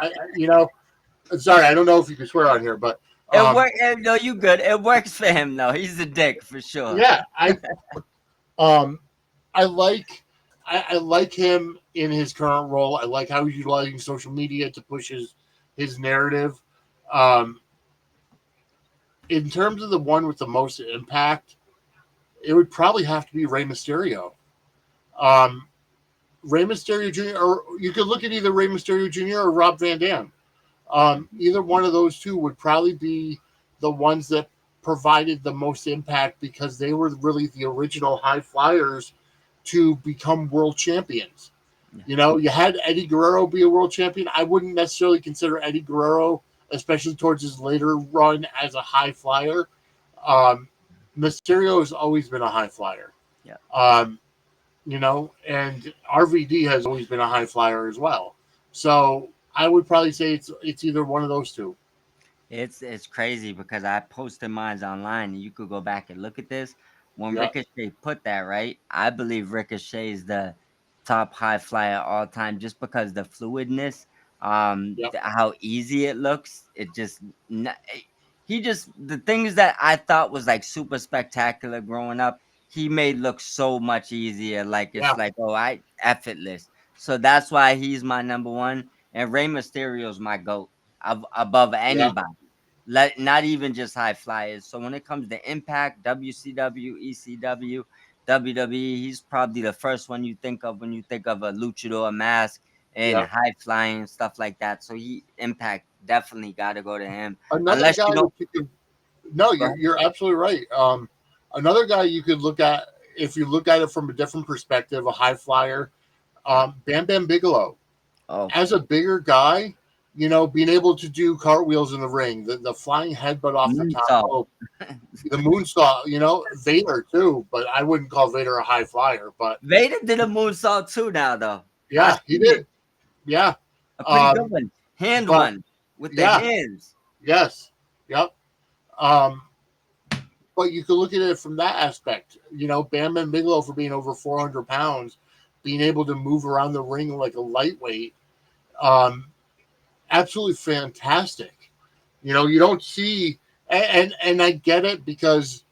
B: sorry, I don't know if you can swear on here, but
A: it work. No, you good. It works for him though. He's a dick for sure.
B: yeah, um, I like I like him in his current role. I like how he's utilizing social media to push his narrative. Um, in terms of the one with the most impact, it would probably have to be Rey Mysterio. Um, Rey Mysterio Jr. or you could look at either Rey Mysterio Jr. or Rob Van Dam. Either one of those two would probably be the ones that provided the most impact because they were really the original high flyers to become world champions.
A: Yeah.
B: You had Eddie Guerrero be a world champion. I wouldn't necessarily consider Eddie Guerrero, especially towards his later run, as a high flyer. Um, Mysterio has always been a high flyer.
A: Yeah.
B: Um, and RVD has always been a high flyer as well. So I would probably say it's either one of those two.
A: It's crazy because I posted mines online and you could go back and look at this. When
B: Yeah,
A: Ricochet put that right, I believe Ricochet is the top high flyer all time just because the fluidness,
B: yeah,
A: how easy it looks. It just he just the things that I thought was like super spectacular growing up, he made look so much easier. Like it's
B: yeah,
A: like oh I effortless. So that's why he's my number one, and Rey Mysterio's my goat above
B: yeah,
A: anybody. Not even just high flyers. So when it comes to Impact, WCW, ECW, WWE, he's probably the first one you think of when you think of a luchador mask and
B: yeah.
A: high flying stuff like that. So he Impact definitely got to go to him.
B: Another
A: Unless
B: guy
A: you know,
B: that you could no,
A: go
B: you're absolutely right. Another guy you could look at if you look at it from a different perspective, a high flyer,
A: ahead.
B: Bam Bam Bigelow.
A: Oh,
B: As a bigger guy, being able to do cartwheels in the ring, the flying headbutt off the top
A: moonsault.
B: rope, the moonsault, Vader too, but I wouldn't call Vader a high flyer. But
A: Vader did a moonsault too now though. I
B: yeah, he
A: seen it.
B: did. Yeah.
A: A pretty good
B: Um,
A: one. Hand
B: but
A: one with the
B: yeah,
A: hands.
B: yes. Yep. Um, but you could look at it from that aspect. Bam Bam Bigelow for being over 400 pounds, being able to move around the ring like a lightweight, um, absolutely fantastic. You don't see, and I get it because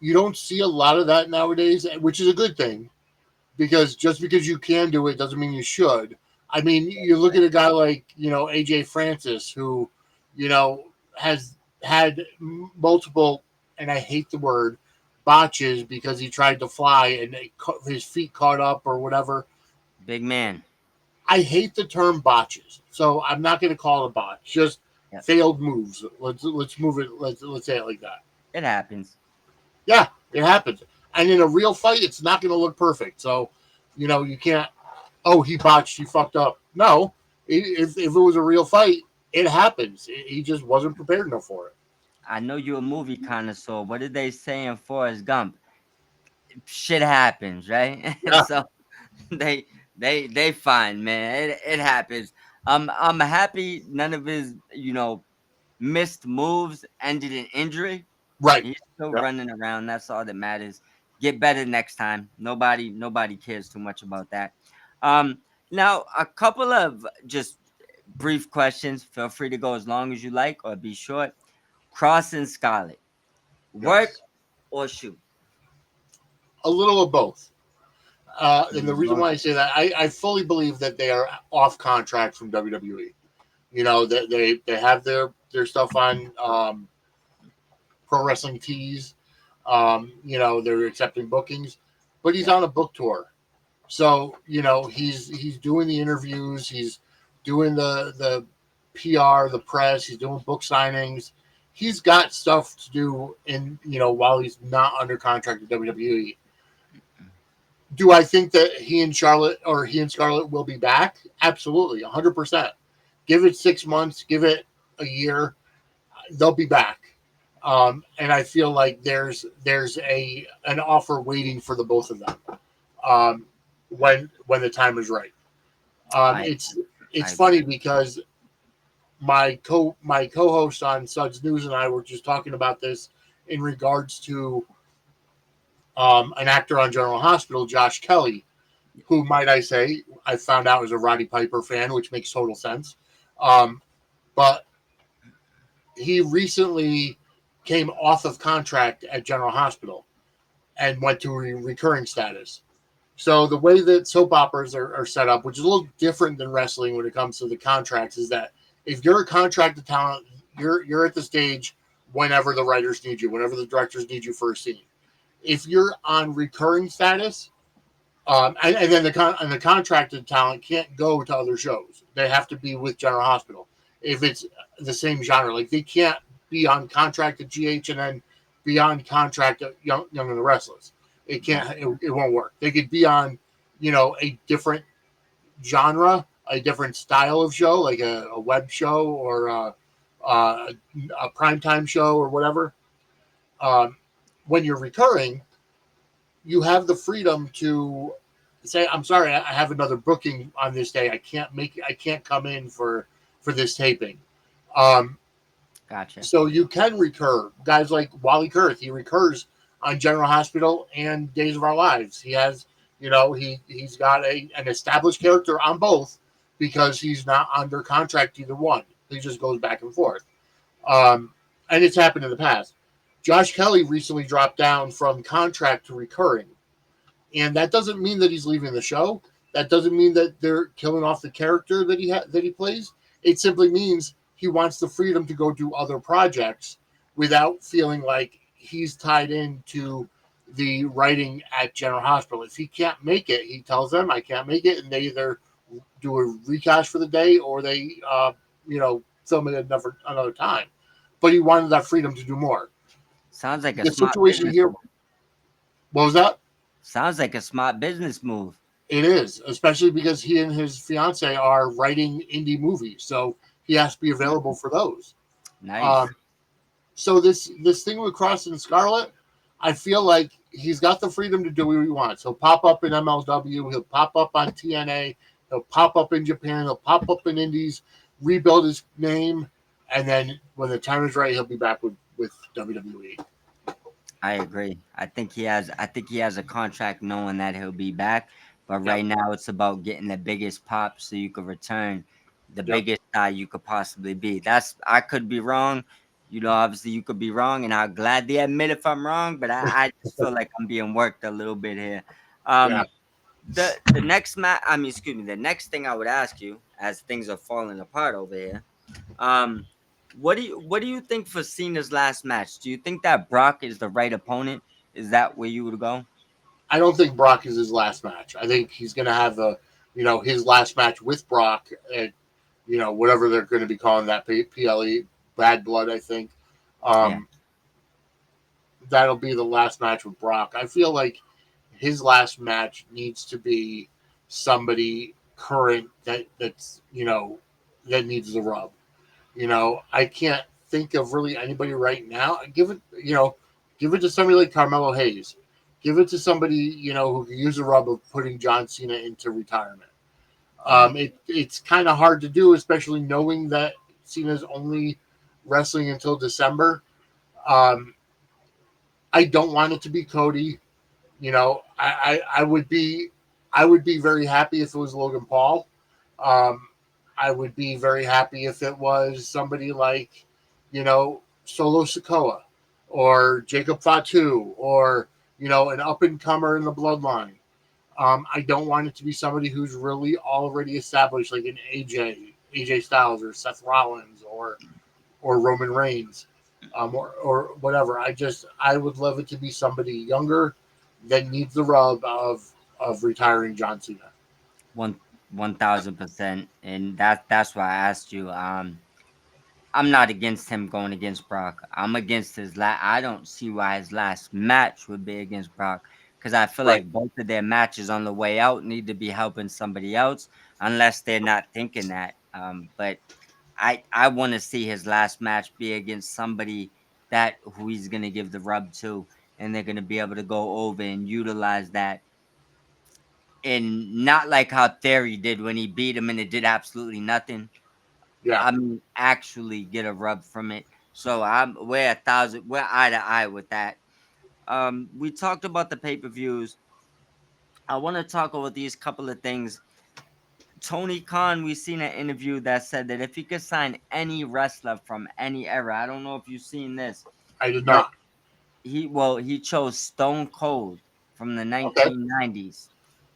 B: you don't see a lot of that nowadays, which is a good thing because just because you can do it doesn't mean you should. I mean, you look at a guy like AJ Francis who, you know, has had multiple, and I hate the word botches because he tried to fly and his feet caught up or whatever.
A: Big man.
B: I hate the term botches, so I'm not going to call it a botch. Just
A: Yep.
B: failed moves. Let's move it. Let's say it like that.
A: It happens.
B: Yeah, it happens. And in a real fight, it's not going to look perfect. So, you can't. Oh, he botched. He fucked up. No, if it was a real fight, it happens. He just wasn't prepared enough for it.
A: I know you're a movie connoisseur. What did they say in Forrest Gump? Shit happens, right?
B: Yeah,
A: So they they fine, man. It happens. I'm happy none of his, missed moves ended in injury.
B: Right.
A: He's still
B: Yep.
A: running around. That's all that matters. Get better next time. Nobody cares too much about that. Um, Now a couple of just brief questions. Feel free to go as long as you like or be short. Cross and Scarlet, work
B: Yes.
A: or shoot?
B: A little of both. And the reason
A: Both.
B: why I say that, I fully believe that they are off contract from WWE. You know that they have their stuff on Pro Wrestling Tees. You know they're accepting bookings, but he's
A: Yeah,
B: on a book tour. So you know he's doing the interviews, he's doing the PR, the press, he's doing book signings. He's got stuff to do in while he's not under contract with WWE. Do I think that he and Scarlett will be back? Absolutely, 100%. Give it 6 months, give it a year, they'll be back. And I feel like there's a an offer waiting for the both of them um, when the time is right. Um,
A: I
B: it's
A: I
B: it's
A: agree.
B: funny because my co-host on Suds News and I were just talking about this in regards to an actor on General Hospital, Josh Kelly, who might I say I found out was a Roddy Piper fan, which makes total sense. Um, but he recently came off of contract at General Hospital and went to a recurring status. So the way that soap operas are set up, which is a little different than wrestling when it comes to the contracts, is that if you're a contracted talent, you're at the stage whenever the writers need you, whenever the directors need you for a scene. If you're on recurring status, and then the contracted talent can't go to other shows. They have to be with General Hospital. If it's the same genre, like they can't be on contract at GH and then be on contract at Young and the Restless. It
A: Yeah,
B: can't. It won't work. They could be on, a different genre, a different style of show, like a web show or a primetime show or whatever. Um, when you're recurring, you have the freedom to say, "I'm sorry, I have another booking on this day. I can't come in for this taping." Um,
A: gotcha.
B: so you can recur. Guys like Wally Kurth, he recurs on General Hospital and Days of Our Lives. He has, he's got an established character on both because he's not under contract either one. He just goes back and forth. Um, and it's happened in the past. Josh Kelly recently dropped down from contract to recurring, and that doesn't mean that he's leaving the show. That doesn't mean that they're killing off the character that he plays. It simply means he wants the freedom to go do other projects without feeling like he's tied into the writing at General Hospital. If he can't make it, he tells them, "I can't make it," and they either do a recast for the day or they, film it another time. But he wanted that freedom to do more.
A: Sounds like a
B: The
A: smart
B: situation
A: business
B: here,
A: move.
B: what was that?
A: Sounds like a smart business move.
B: It is, especially because he and his fiance are writing indie movies, so he has to be available for those.
A: Nice.
B: Um, so this thing with Cross and Scarlet, I feel like he's got the freedom to do what he wants. He'll pop up in MLW, he'll pop up on TNA, he'll pop up in Japan, he'll pop up in Indies, rebuild his name, and then when the time is right, he'll be back with WWE.
A: I agree. I think he has a contract knowing that he'll be back. But
B: Yep,
A: right now it's about getting the biggest pop so you could return the
B: yep,
A: biggest star you could possibly be. I could be wrong. Obviously you could be wrong, and I'll gladly admit if I'm wrong, but I just feel like I'm being worked a little bit here.
B: yeah.
A: The next excuse me, the next thing I would ask you, as things are falling apart over here, um, what do you think for Cena's last match? Do you think that Brock is the right opponent? Is that where you would go?
B: I don't think Brock is his last match. I think he's going to have his last match with Brock at, whatever they're going to be calling that PLE, Bad Blood, I think.
A: Yeah,
B: Um, that'll be the last match with Brock. I feel like his last match needs to be somebody current that needs the rub. I can't think of really anybody right now. Give it to somebody like Carmelo Hayes. Give it to somebody who can use the rub of putting John Cena into retirement.
A: Mm.
B: It's kind of hard to do, especially knowing that Cena's only wrestling until December. Um, I don't want it to be Cody. You know, I would be very happy if it was Logan Paul. Um, I would be very happy if it was somebody like, you know, Solo Sokoa or Jacob Fatu or, you know, an up and comer in the bloodline. I don't want it to be somebody who's really already established, like an AJ Styles or Seth Rollins or Roman Reigns, or whatever. I would love it to be somebody younger that needs the rub of retiring John Cena.
A: One 1000%, and that's why I asked you. I'm not against him going against Brock. I'm against his I don't see why his last match would be against Brock, because I feel
B: Right.
A: like both of their matches on the way out need to be helping somebody else, unless they're not thinking that. But I want to see his last match be against somebody that who he's gonna give the rub to, and they're gonna be able to go over and utilize that, and not like how Theory did when he beat him and it did absolutely nothing.
B: Yeah.
A: I mean, actually get a rub from it. So we're eye to eye with that. We talked about the pay-per-views. I want to talk about these couple of things. Tony Khan, we seen an interview that said that if he could sign any wrestler from any era, I don't know if you've seen this,
B: I did
A: but
B: not.
A: he chose Stone Cold from the
B: Okay.
A: 1990s.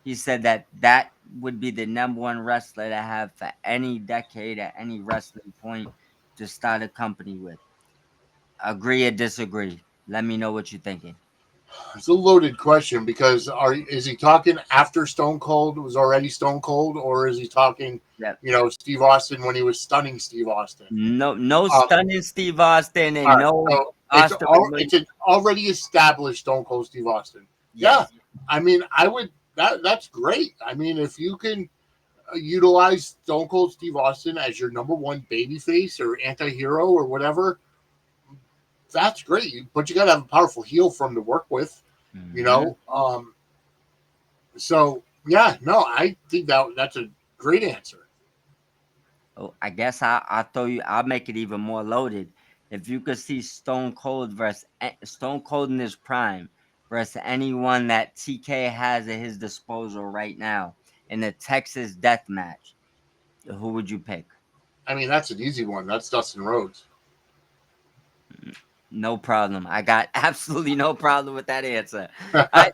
A: He said that that would be the number one wrestler to have for any decade at any wrestling point to start a company with. Agree or disagree? Let me know what you're thinking.
B: It's a loaded question because is he talking after Stone Cold was already Stone Cold, or is he talking,
A: Yep.
B: you know, Steve Austin when he was stunning Steve Austin?
A: No
B: Um,
A: stunning Steve Austin
B: all
A: and
B: right,
A: no
B: so
A: Austin was
B: it's an already established Stone Cold Steve Austin. Yeah,
A: yes.
B: I mean, I would that's great. I mean, if you can utilize Stone Cold Steve Austin as your number one babyface or anti-hero or whatever, that's great. But you got to have a powerful heel for him to work with, you
A: Mhm.
B: know. So yeah, no, I think that's a great answer.
A: Oh, I guess I'll throw you. I'll make it even more loaded. If you could see Stone Cold versus Stone Cold in his prime versus anyone that TK has at his disposal right now in the Texas Death Match, who would you pick?
B: I mean, that's an easy one. That's Dustin Rhodes.
A: Mm, no problem. I got absolutely no problem with that answer. I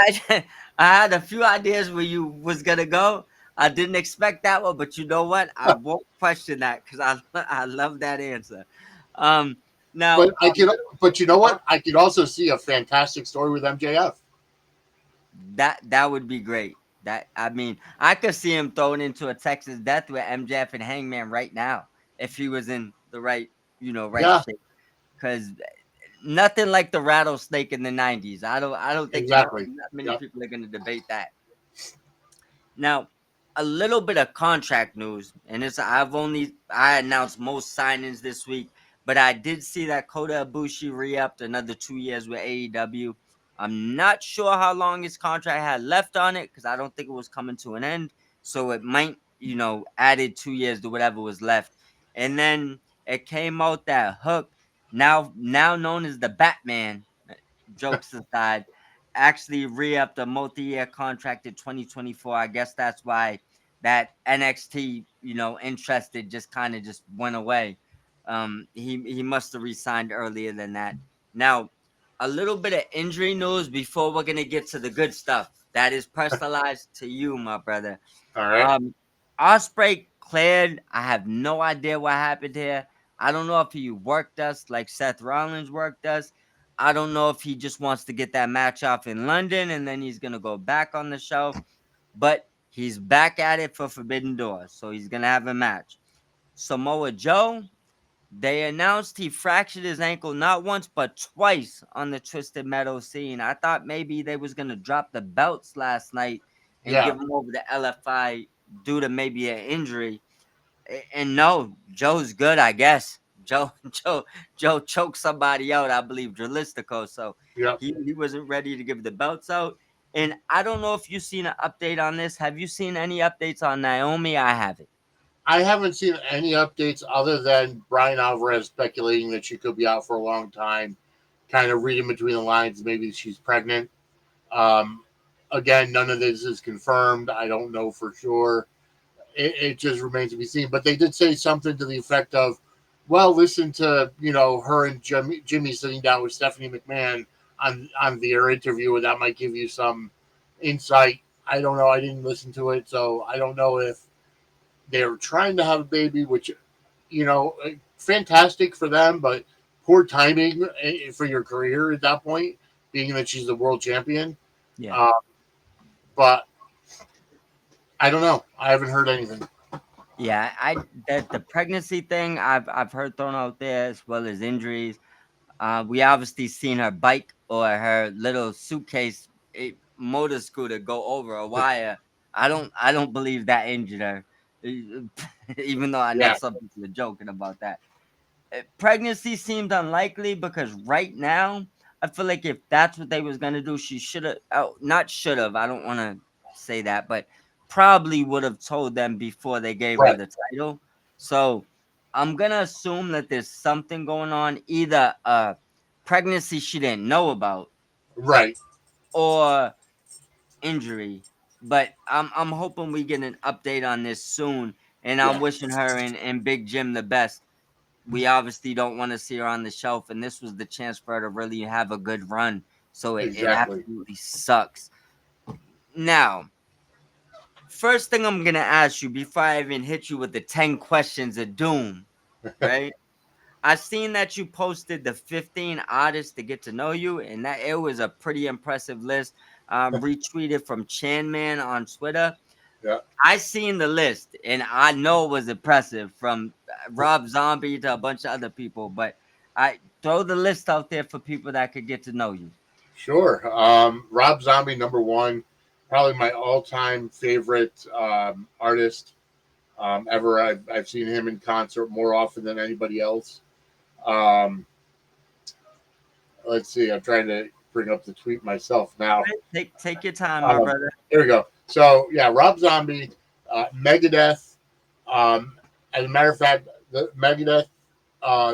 A: I had a few ideas where you was gonna go. I didn't expect that one, but you know what? I won't question that because I love that answer. Um, now
B: but I
A: a
B: could,
A: little
B: but you know
A: uh,
B: what? I could also see a fantastic story with MJF.
A: that would be great. That I mean, I could see him thrown into a Texas death with MJF and Hangman right now if he was in the right, right
B: Yeah,
A: shape. Because nothing like the rattlesnake in the '90s. I don't think
B: exactly.
A: not many
B: Yeah.
A: people are going to debate that. Now, a little bit of contract news, and I announced most signings this week, but I did see that Kota Ibushi re-upped another 2 years with AEW. I'm not sure how long his contract had left on it because I don't think it was coming to an end. So it might, added 2 years to whatever was left. And then it came out that Hook, now known as the Batman, jokes aside, actually re-upped a multi-year contract in 2024. I guess that's why that NXT, interested just kind of just went away. He must have resigned earlier than that. Now, a little bit of injury news before we're gonna get to the good stuff that is personalized to you, my brother.
B: All right.
A: Um, Osprey cleared. I have no idea what happened here. I don't know if he worked us like Seth Rollins worked us. I don't know if he just wants to get that match off in London and then he's gonna go back on the show. But he's back at it for Forbidden Door, so he's gonna have a match. Samoa Joe, they announced he fractured his ankle not once but twice on the Twisted Metal scene. I thought maybe they was gonna drop the belts last night and
B: Yeah.
A: give him over to LFI due to maybe an injury. And no, Joe's good, I guess. Joe Joe choked somebody out, I believe, Dralistico. So
B: Yeah.
A: he wasn't ready to give the belts out. And I don't know if you've seen an update on this. Have you seen any updates on Naomi? I haven't.
B: I haven't seen any updates other than Brian Alvarez speculating that she could be out for a long time, kind of reading between the lines. Maybe she's pregnant. Um, Again, none of this is confirmed. I don't know for sure. It just remains to be seen. But they did say something to the effect of, well, listen to, her and Jimmy sitting down with Stephanie McMahon on their interview, and that might give you some insight. I don't know. I didn't listen to it, so I don't know if they're trying to have a baby, which, fantastic for them, but poor timing for your career at that point, being that she's the world champion.
A: Yeah.
B: Uh, but I don't know. I haven't heard anything.
A: Yeah, I that the pregnancy thing I've heard thrown out there as well as injuries. We obviously seen her bike or her little suitcase motor scooter go over a wire. I don't believe that injured her, even though I know
B: Yeah,
A: some people are joking about that. Pregnancy seemed unlikely because right now I feel like if that's what they was gonna do, she should have. Oh, not should have. I don't want to say that, but probably would have told them before they gave her
B: right,
A: the title. So I'm gonna assume that there's something going on, either a pregnancy she didn't know about
B: right.
A: or injury. But I'm hoping we get an update on this soon, and I'm
B: Yeah,
A: wishing her and Big Jim the best. We obviously don't want to see her on the shelf, and this was the chance for her to really have a good run. So it
B: exactly.
A: absolutely sucks. Now, first thing I'm gonna ask you before I even hit you with the 10 questions of doom, right? I seen that you posted the 15 artists to get to know you, and that it was a pretty impressive list. Retweeted from Chan Man on Twitter.
B: Yeah,
A: I seen the list, and I know it was impressive from Rob Zombie to a bunch of other people. But I throw the list out there for people that could get to know you.
B: sure. Rob Zombie, number one, probably my all-time favorite artist ever. I've seen him in concert more often than anybody else. Um, let's see. I'm trying to bring up the tweet myself now.
A: Take your time, my
B: Um,
A: brother.
B: Here we go. So yeah, Rob Zombie, Megadeth. As a matter of fact, the Megadeth,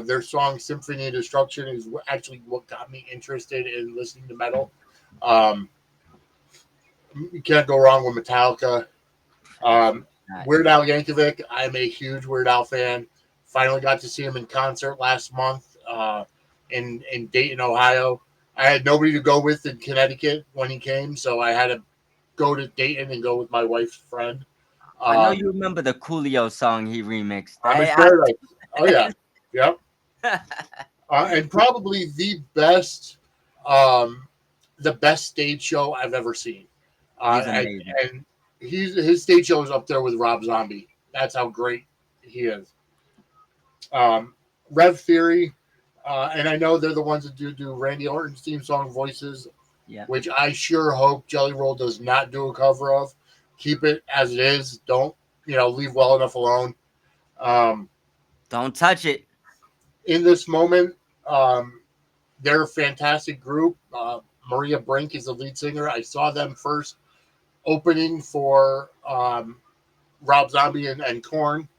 B: their song "Symphony of Destruction" is actually what got me interested in listening to metal. Um, you can't go wrong with Metallica. Um,
A: Right.
B: Weird Al Yankovic. I'm a huge Weird Al fan. Finally got to see him in concert last month in Dayton, Ohio. I had nobody to go with in Connecticut when he came, so I had to go to Dayton and go with my wife's friend.
A: I know
B: Um,
A: you remember the Coolio song he remixed.
B: I'm in paradise. Oh yeah, yep. And probably um, the best stage show I've ever seen.
A: He's
B: And,
A: amazing.
B: and his stage show is up there with Rob Zombie. That's how great he is. Um, Rev Theory, and I know they're the ones that do Randy Orton's theme song voices,
A: Yeah.
B: which I sure hope Jelly Roll does not do a cover of. Keep it as it is. Don't leave well enough alone. Um,
A: Don't touch it.
B: in this moment, um, they're a fantastic group. Maria Brink is the lead singer. I saw them first opening for Rob Zombie and Korn,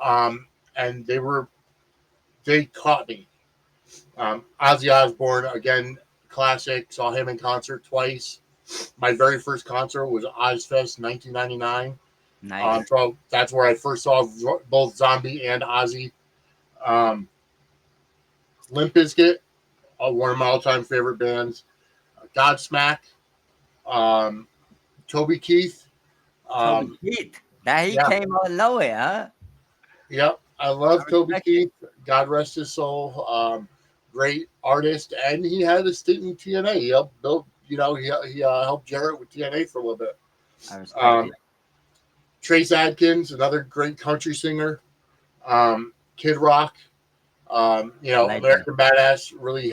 B: um, and they caught me. Ozzy Osbourne, again, classic. Saw him in concert twice. My very first concert was Ozfest 1999.
A: Nice.
B: So that's where I first saw both Zombie and Ozzy. Um, Limp Bizkit, one of my all-time favorite bands. Godsmack, um, Toby Keith.
A: Toby
B: Um,
A: Keith. That he
B: yeah,
A: came out of nowhere, huh?
B: yep. I
A: I
B: love Toby
A: respect it.
B: Keith. God rest his soul. Great artist, and he had a stint in TNA. He helped build. He helped Jarrett with TNA for a little bit.
A: I respect
B: Um,
A: it.
B: Trace Adkins, another great country singer. Kid Rock.
A: Legend.
B: American Badass really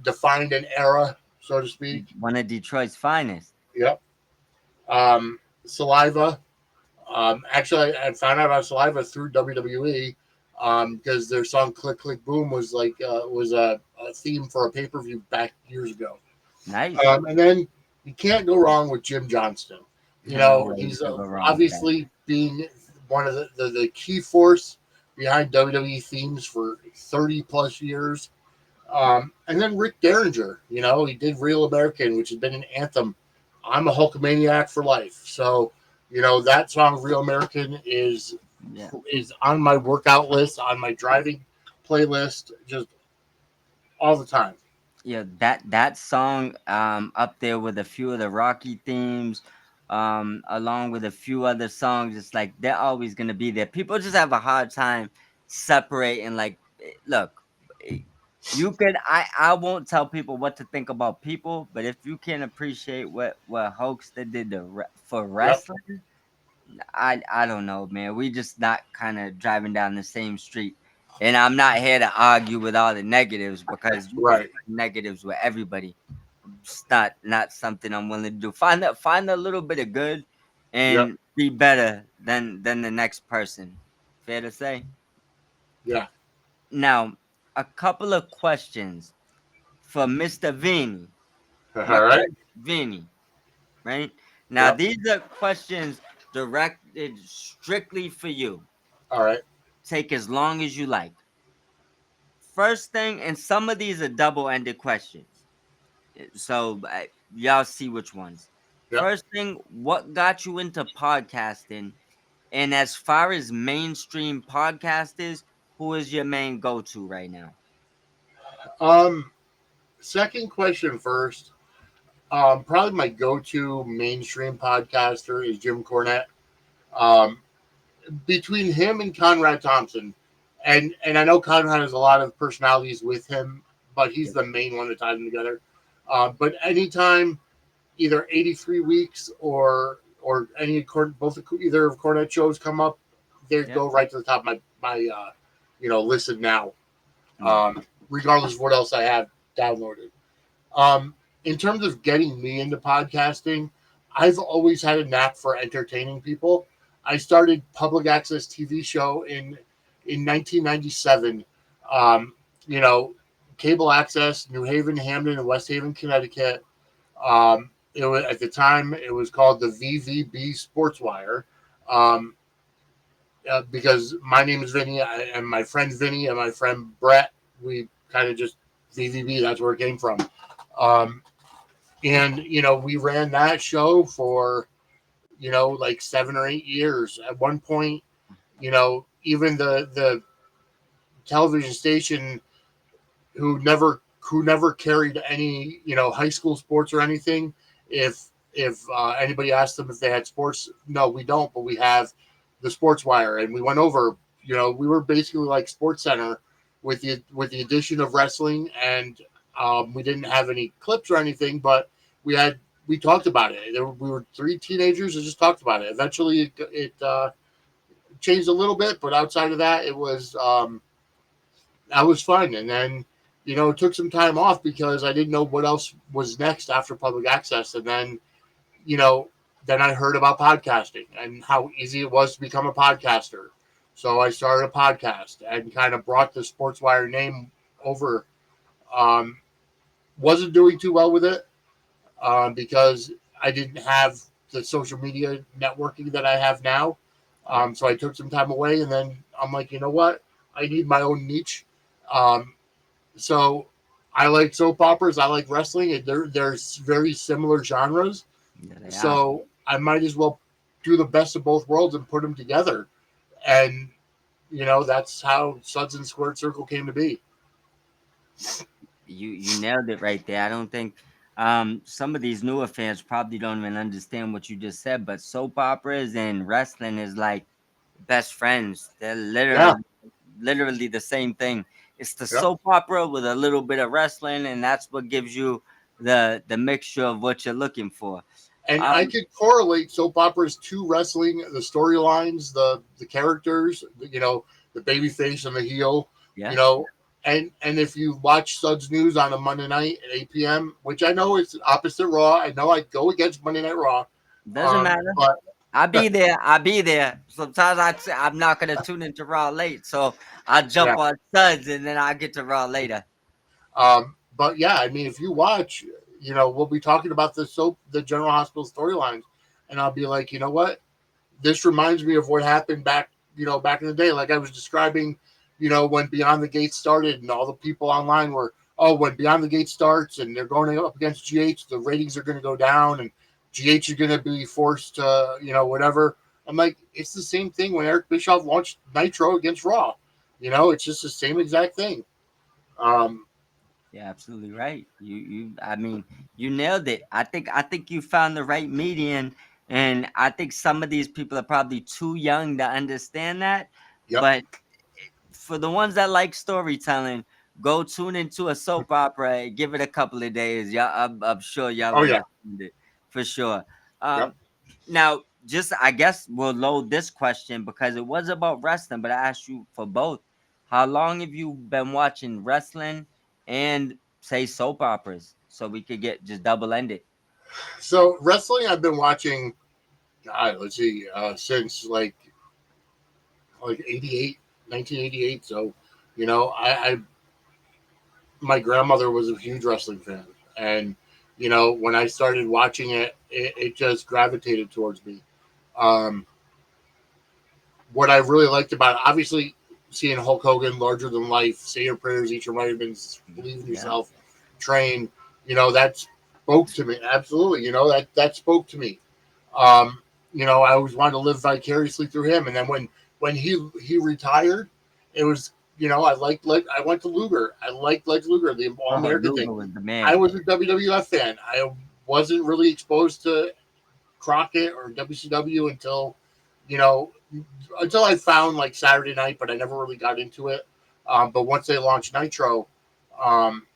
B: defined an era, so to speak.
A: One of Detroit's finest.
B: Yep. Saliva. Actually, I found out about Saliva through WWE because their song "Click Click Boom" was was a theme for a pay per view back years ago.
A: Nice.
B: And then you can't go wrong with Jim Johnston. You
A: No
B: know,
A: way you
B: he's
A: could go wrong with that.
B: obviously being one of the key force behind WWE themes for 30 plus years. And then Rick Derringer, you know, he did Real American, which has been an anthem. I'm a Hulkamaniac for life. So, you know, that song Real American
A: Yeah.
B: is on my workout list, on my driving playlist, just all the time.
A: Yeah, that song up there with a few of the Rocky themes, along with a few other songs, it's like they're always gonna be there. People just have a hard time separating. Like, look, eh, you could I won't tell people what to think about people, but if you can appreciate what Hulkster did for
B: Yep.
A: wrestling, I don't know, man. We just not kind of driving down the same street. And I'm not here to argue with all the negatives because you can
B: Right.
A: find negatives with everybody. It's not something I'm willing to do. Find a little bit of good
B: Yep.
A: and be better than the next person. Fair to say.
B: Yeah.
A: Now, a couple of questions for Mr. Vinny. My
B: All right.
A: cousin Vinny, right? Now
B: Yep.
A: these are questions directed strictly for you.
B: All right.
A: Take as long as you like. First thing, and some of these are double-ended questions. So y'all see which ones.
B: Yep.
A: First thing, what got you into podcasting? And as far as mainstream podcasters, who is your main go-to right now?
B: Um, Second question first. Probably my go-to mainstream podcaster is Jim Cornette. Um, Between him and Conrad Thompson, and I know Conrad has a lot of personalities with him, but he's
A: Yep.
B: the main one that ties them together. But anytime either 83 weeks or any both either of Cornette shows come up, they
A: Yep.
B: go right to the top of my listen now,
A: Yeah.
B: regardless of what else I have downloaded. Um, in terms of getting me into podcasting, I've always had a knack for entertaining people. I started public access TV show in 1997. Um, you know, cable access, New Haven, Hamden, and West Haven, Connecticut. It was at the time it was called the VVB Sports Wire. Um, because my name is Vinny and my friend Vinny and my friend Brett, we kind of just VVB. That's where it came from. Um, and we ran that show for like 7 or 8 years. At one point, even the television station who never carried any high school sports or anything. If anybody asked them if they had sports, no, we don't, but we have the Sports Wire, and we went over. We were basically like Sports Center with the addition of wrestling, and we didn't have any clips or anything, but we talked about it. We were three teenagers that just talked about it. Eventually, it changed a little bit, but outside of that, that was fun. And then, it took some time off because I didn't know what else was next after public access. And you know, then I heard about podcasting and how easy it was to become a podcaster. So I started a podcast and kind of brought the Sportswire name over. Um, wasn't doing too well with it because I didn't have the social media networking that I have now.
A: Yep.
B: So I took some time away, and then I'm like, you know what? I need my own niche. Um, so I like soap operas. I like wrestling. And they're very similar genres.
A: Yeah, they are.
B: So I might as well do the best of both worlds and put them together. And that's how Suds and Squared Circle came to be.
A: You nailed it right there. I don't think some of these newer fans probably don't even understand what you just said, but soap operas and wrestling is like best friends. They're
B: Yeah.
A: literally the same thing. It's the
B: Yep.
A: soap opera with a little bit of wrestling, and that's what gives you the mixture of what you're looking for.
B: And I
A: Um,
B: could correlate soap operas to wrestling, the storylines, the characters, the baby face and the heel, you
A: yeah,
B: know. And if you watch Suds News on a Monday night at 8 p.m., which I know is opposite Raw, I know I go against Monday Night Raw,
A: doesn't matter.
B: but
A: I'll be there. I'll be there. Sometimes I'm not gonna tune into Raw late, so I
B: yeah,
A: jump on Suds and then I get to Raw later.
B: but yeah, I mean, if you watch. we'll be talking about the General Hospital storylines, and I'll be like, you know what, this reminds me of what happened back in the day. Like I was describing, when Beyond the Gates started, and all the people online were, oh, when Beyond the Gates starts and they're going up against GH, the ratings are going to go down, and GH is going to be forced to, whatever. I'm like, it's the same thing when Eric Bischoff launched Nitro against Raw. It's just the same exact thing. Um,
A: You're absolutely right. I mean, you nailed it. I think you found the right median, and I think some of these people are probably too young to understand that.
B: yep.
A: But for the ones that like storytelling, go tune into a soap opera. Give it a couple of days. Yeah, I'm sure y'all
B: Oh yeah.
A: understand it for sure.
B: Yep.
A: Now, just I guess we'll load this question because it was about wrestling, but I asked you for both. How long have you been watching wrestling and say soap operas so we could get just double ended?
B: So wrestling, I've been watching. God, let's see, since like 88, 1988. So, I my grandmother was a huge wrestling fan, and when I started watching it just gravitated towards me. Um, what I really liked about it, obviously, seeing Hulk Hogan, larger than life, say your prayers, eat your vitamins, believe in
A: Yeah,
B: yourself, train, that spoke to me. Absolutely, that spoke to me. Um, I always wanted to live vicariously through him. And then when he retired, it was, I went to Luger. I liked Lex Luger, the All
A: oh,
B: American
A: Luger
B: thing.
A: was the
B: I
A: man.
B: was a WWF fan. I wasn't really exposed to Crockett or WCW you know, until I found like Saturday Night, but I never really got into it. But once they launched Nitro, um,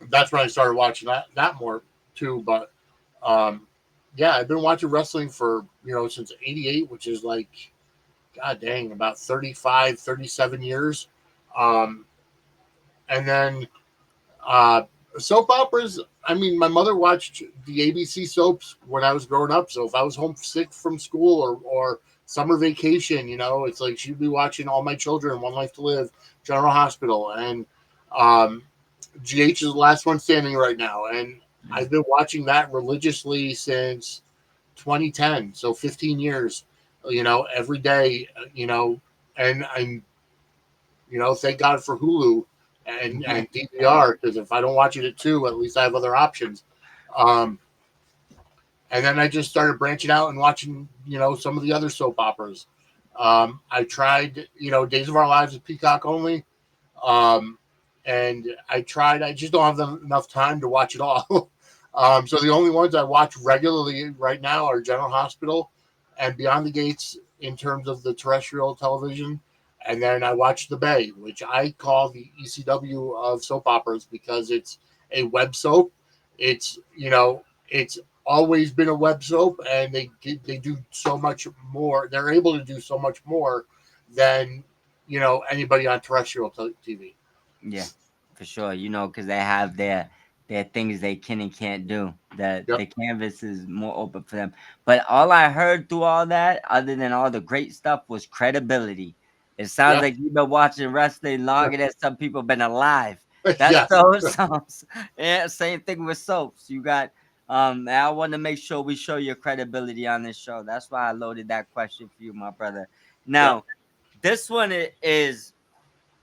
B: that's when I started watching that more too. But um, yeah, I've been watching wrestling for since '88, which is like god dang about 35, 37 years. Um, and then uh, soap operas. I mean, my mother watched the ABC soaps when I was growing up. So if I was homesick from school or summer vacation, it's like she'd be watching All My Children, One Life to Live, General Hospital, and um, GH is the last one standing right now. And
A: Yeah,
B: I've been watching that religiously since 2010, so 15 years. Every day. And I'm thank God for Hulu and
A: right.
B: DVR, because if I don't watch it at two, at least I have other options. Um, and then I just started branching out and watching some of the other soap operas. I tried Days of Our Lives at Peacock only, um, and I just don't have enough time to watch it all. So the only ones I watch regularly right now are General Hospital and Beyond the Gates in terms of the terrestrial television. And then I watch The Bay, which I call the ECW of soap operas because it's a web soap. It's always been a web soap, and they do so much more. They're able to do so much more than anybody on terrestrial TV.
A: Yeah, for sure. Because they have their things they can and can't do. The
B: Yep.
A: canvas is more open for them. But all I heard through all that, other than all the great stuff, was credibility. It sounds
B: Yeah.
A: like you've been watching wrestling longer than some people been alive. That's
B: Yes.
A: so sounds. Yeah, same thing with soaps. You got and I want to make sure we show your credibility on this show. That's why I loaded that question for you, my brother.
B: Yep.
A: Now, this one is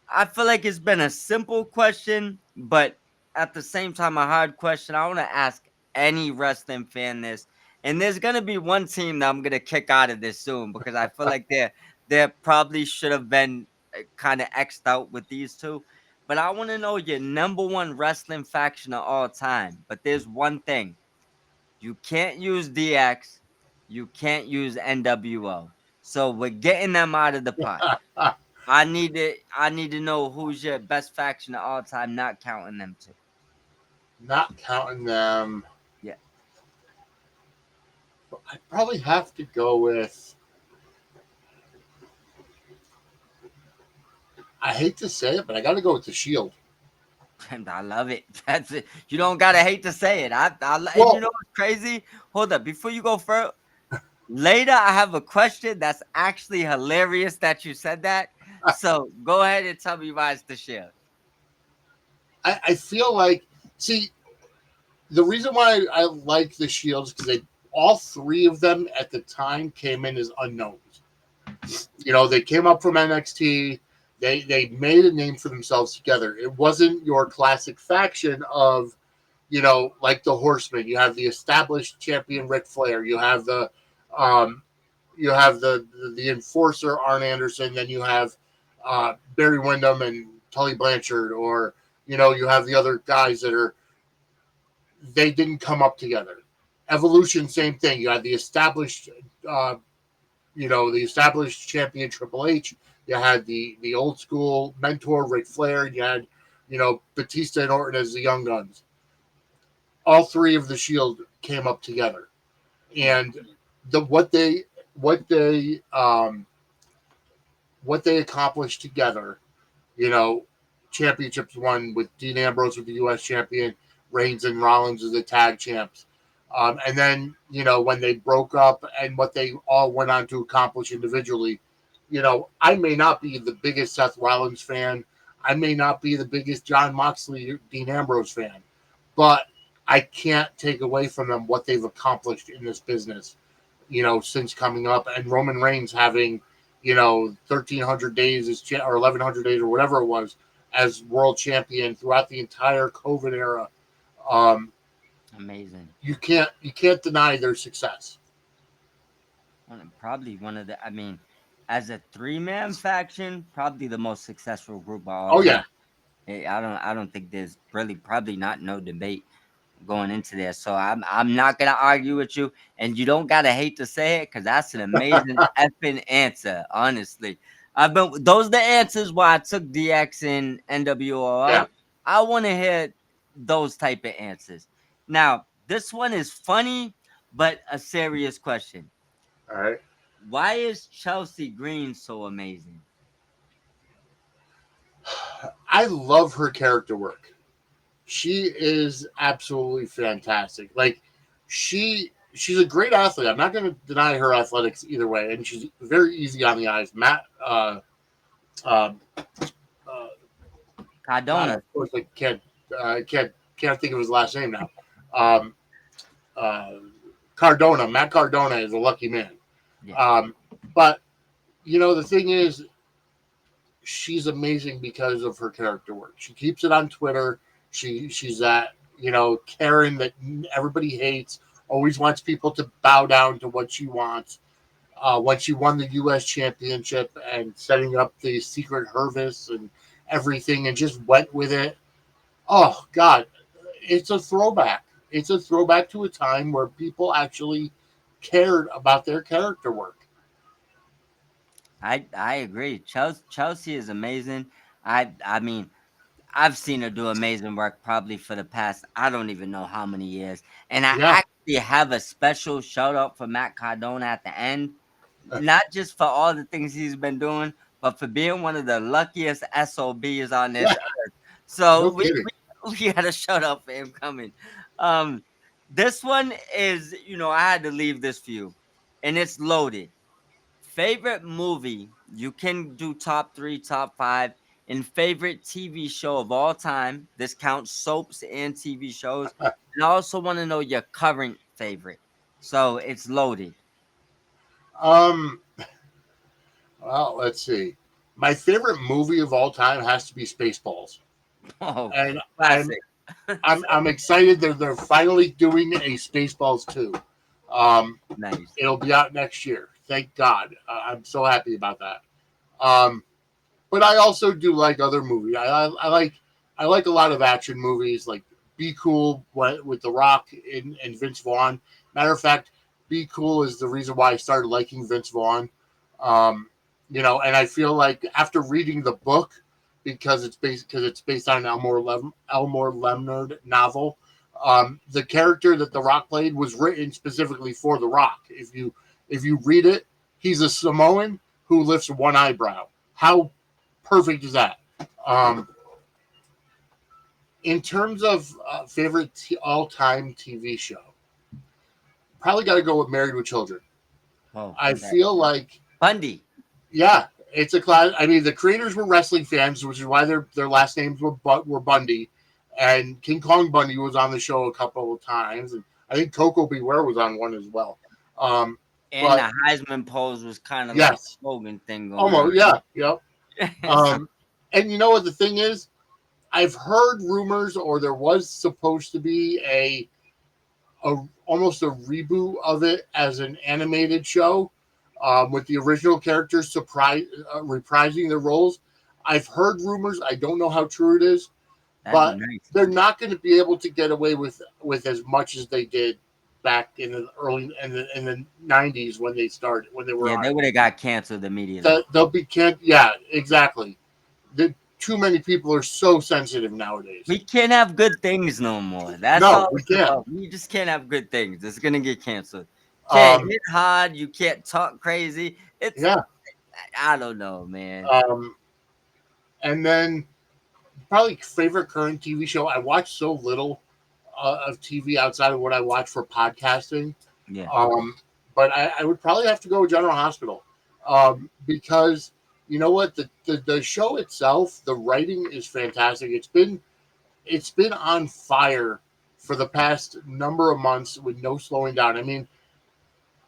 A: I feel like it's been a simple question, but at the same time, a hard question. I want to ask any wrestling fan this, and there's gonna be one team that I'm gonna kick out of this soon because I feel like they probably should have been kind of xed out with these two. But I want to know your number one wrestling faction of all time. But there's one thing: you can't use DX, you can't use NWO. So we're getting them out of the pot. I need to know who's your best faction of all time, not counting them two.
B: Not counting them,
A: Yeah.
B: I probably have to go with. I hate to say it, but I got to go with the Shield.
A: And I love it. That's it. You don't gotta hate to say it. And you
B: Well,
A: know what's crazy? Hold up, before you go further. Later, I have a question that's actually hilarious that you said that. So go ahead and tell me why it's the shield.
B: I feel like, see, The reason why I like the Shields because they all three of them at the time came in as unknowns. They came up from NXT. They made a name for themselves together. It wasn't your classic faction of like the Horsemen. You have the established champion Ric Flair. Um, you have the enforcer Arn Anderson. Then you have Barry Windham and Tully Blanchard, or you have the other guys that are they didn't come up together. Evolution, same thing. You had uh, the established champion Triple H. You had the old school mentor Ric Flair. And you had Batista and Orton as the Young Guns. All three of the Shield came up together,
A: Yeah,
B: and the what they what they accomplished together. You know, championships won with Dean Ambrose with the U.S. champion, Reigns and Rollins as the tag champs. And then, when they broke up and what they all went on to accomplish individually, I may not be the biggest Seth Rollins fan. I may not be the biggest John Moxley, Dean Ambrose fan, but I can't take away from them what they've accomplished in this business, since coming up, and Roman Reigns having, 1,300 days or 1,100 days or whatever it was as world champion throughout the entire COVID era. Um,
A: amazing.
B: you can't deny their success.
A: Probably one of the. I mean, as a three-man faction, probably the most successful group of all
B: Oh
A: time.
B: yeah,
A: I don't think there's really probably not no debate going into there. So I'm not gonna argue with you, and you don't gotta hate to say it because that's an amazing effing answer. Honestly, I've been those are the answers why I took DX and NWO
B: yeah.
A: out. I want to hear those type of answers. Now this one is funny, but a serious question.
B: All right.
A: Why is Chelsea Green so amazing?
B: I love her character work. She is absolutely fantastic. Like she's a great athlete. I'm not going to deny her athletics either way, and she's very easy on the eyes. Uh, uh, God,
A: Cardona.
B: of course, I can't think of his last name now. Um, uh, Matt Cardona is a lucky man.
A: Yeah.
B: Um, but the thing is, she's amazing because of her character work. She keeps it on Twitter. She's that Karen that everybody hates. Always wants people to bow down to what she wants. When she won the U.S. championship and setting up the secret Hervis and everything, and just went with it. Oh God, it's a throwback. It's a throwback to a time where people actually cared about their character work.
A: I agree. Chelsea is amazing. I mean, I've seen her do amazing work probably for the past I don't even know how many years. And I
B: Yeah,
A: actually have a special shout out for Matt Cardona at the end, not just for all the things he's been doing, but for being one of the luckiest SOBs on
B: yeah,
A: this earth. So
B: no
A: we
B: kidding.
A: we, we had a shout out for him coming. Um, this one is, I had to leave this for you, and it's loaded. Favorite movie? You can do top three, top five, and favorite TV show of all time. This counts soaps and TV shows. And I also want to know your current favorite. So it's loaded.
B: Um, well, let's see. My favorite movie of all time has to be Spaceballs,
A: Oh,
B: and I'm
A: classic.
B: I'm I'm excited that they're finally doing a Spaceballs 2. Um,
A: Nice.
B: it'll be out next year. Thank God. I'm so happy about that. Um, but I also do like other movies. I like a lot of action movies, like Be Cool with The Rock and Vince Vaughn. Matter of fact, Be Cool is the reason why I started liking Vince Vaughn. Um, and I feel like after reading the book, because it's based on an Elmore Leonard novel. The character that The Rock played was written specifically for The Rock. If you read it, he's a Samoan who lifts one eyebrow. How perfect is that? Um, in terms of favorite all-time TV show, probably got to go with Married with Children.
A: Oh,
B: I
A: that
B: feel like,
A: Bundy.
B: yeah, it's a class. I mean, the creators were wrestling fans, which is why their last names were Bundy, and King Kong Bundy was on the show a couple of times, and I think Coco Beware was on one as well. Um,
A: And
B: but
A: the Heisman pose was kind of like a
B: yes,
A: Hogan thing going on.
B: almost, yeah, yep.
A: So,
B: And you know what the thing is? I've heard rumors, or there was supposed to be a almost a reboot of it as an animated show, with the original characters reprising their roles. I've heard rumors. I don't know how true it is,
A: that'd be
B: but
A: nice.
B: they're not going to be able to get away with as much as they did back in the early in the 90s when they started, when they were
A: Yeah,
B: on
A: they
B: it.
A: would have got canceled immediately.
B: That they'll be can't. Yeah, exactly. Too many people are so sensitive nowadays.
A: We can't have good things no more. That's
B: No,
A: all
B: we
A: it's
B: can't.
A: about. We just can't have good things. It's gonna get canceled. Can't
B: Um,
A: hit hard. You can't talk crazy. It's
B: yeah.
A: I don't know, man.
B: Um, and then probably favorite current TV show. I watch so little of TV outside of what I watch for podcasting.
A: Yeah,
B: Um, but I would probably have to go with General Hospital, because you know what, the show itself, the writing is fantastic. It's been on fire for the past number of months with no slowing down. I mean,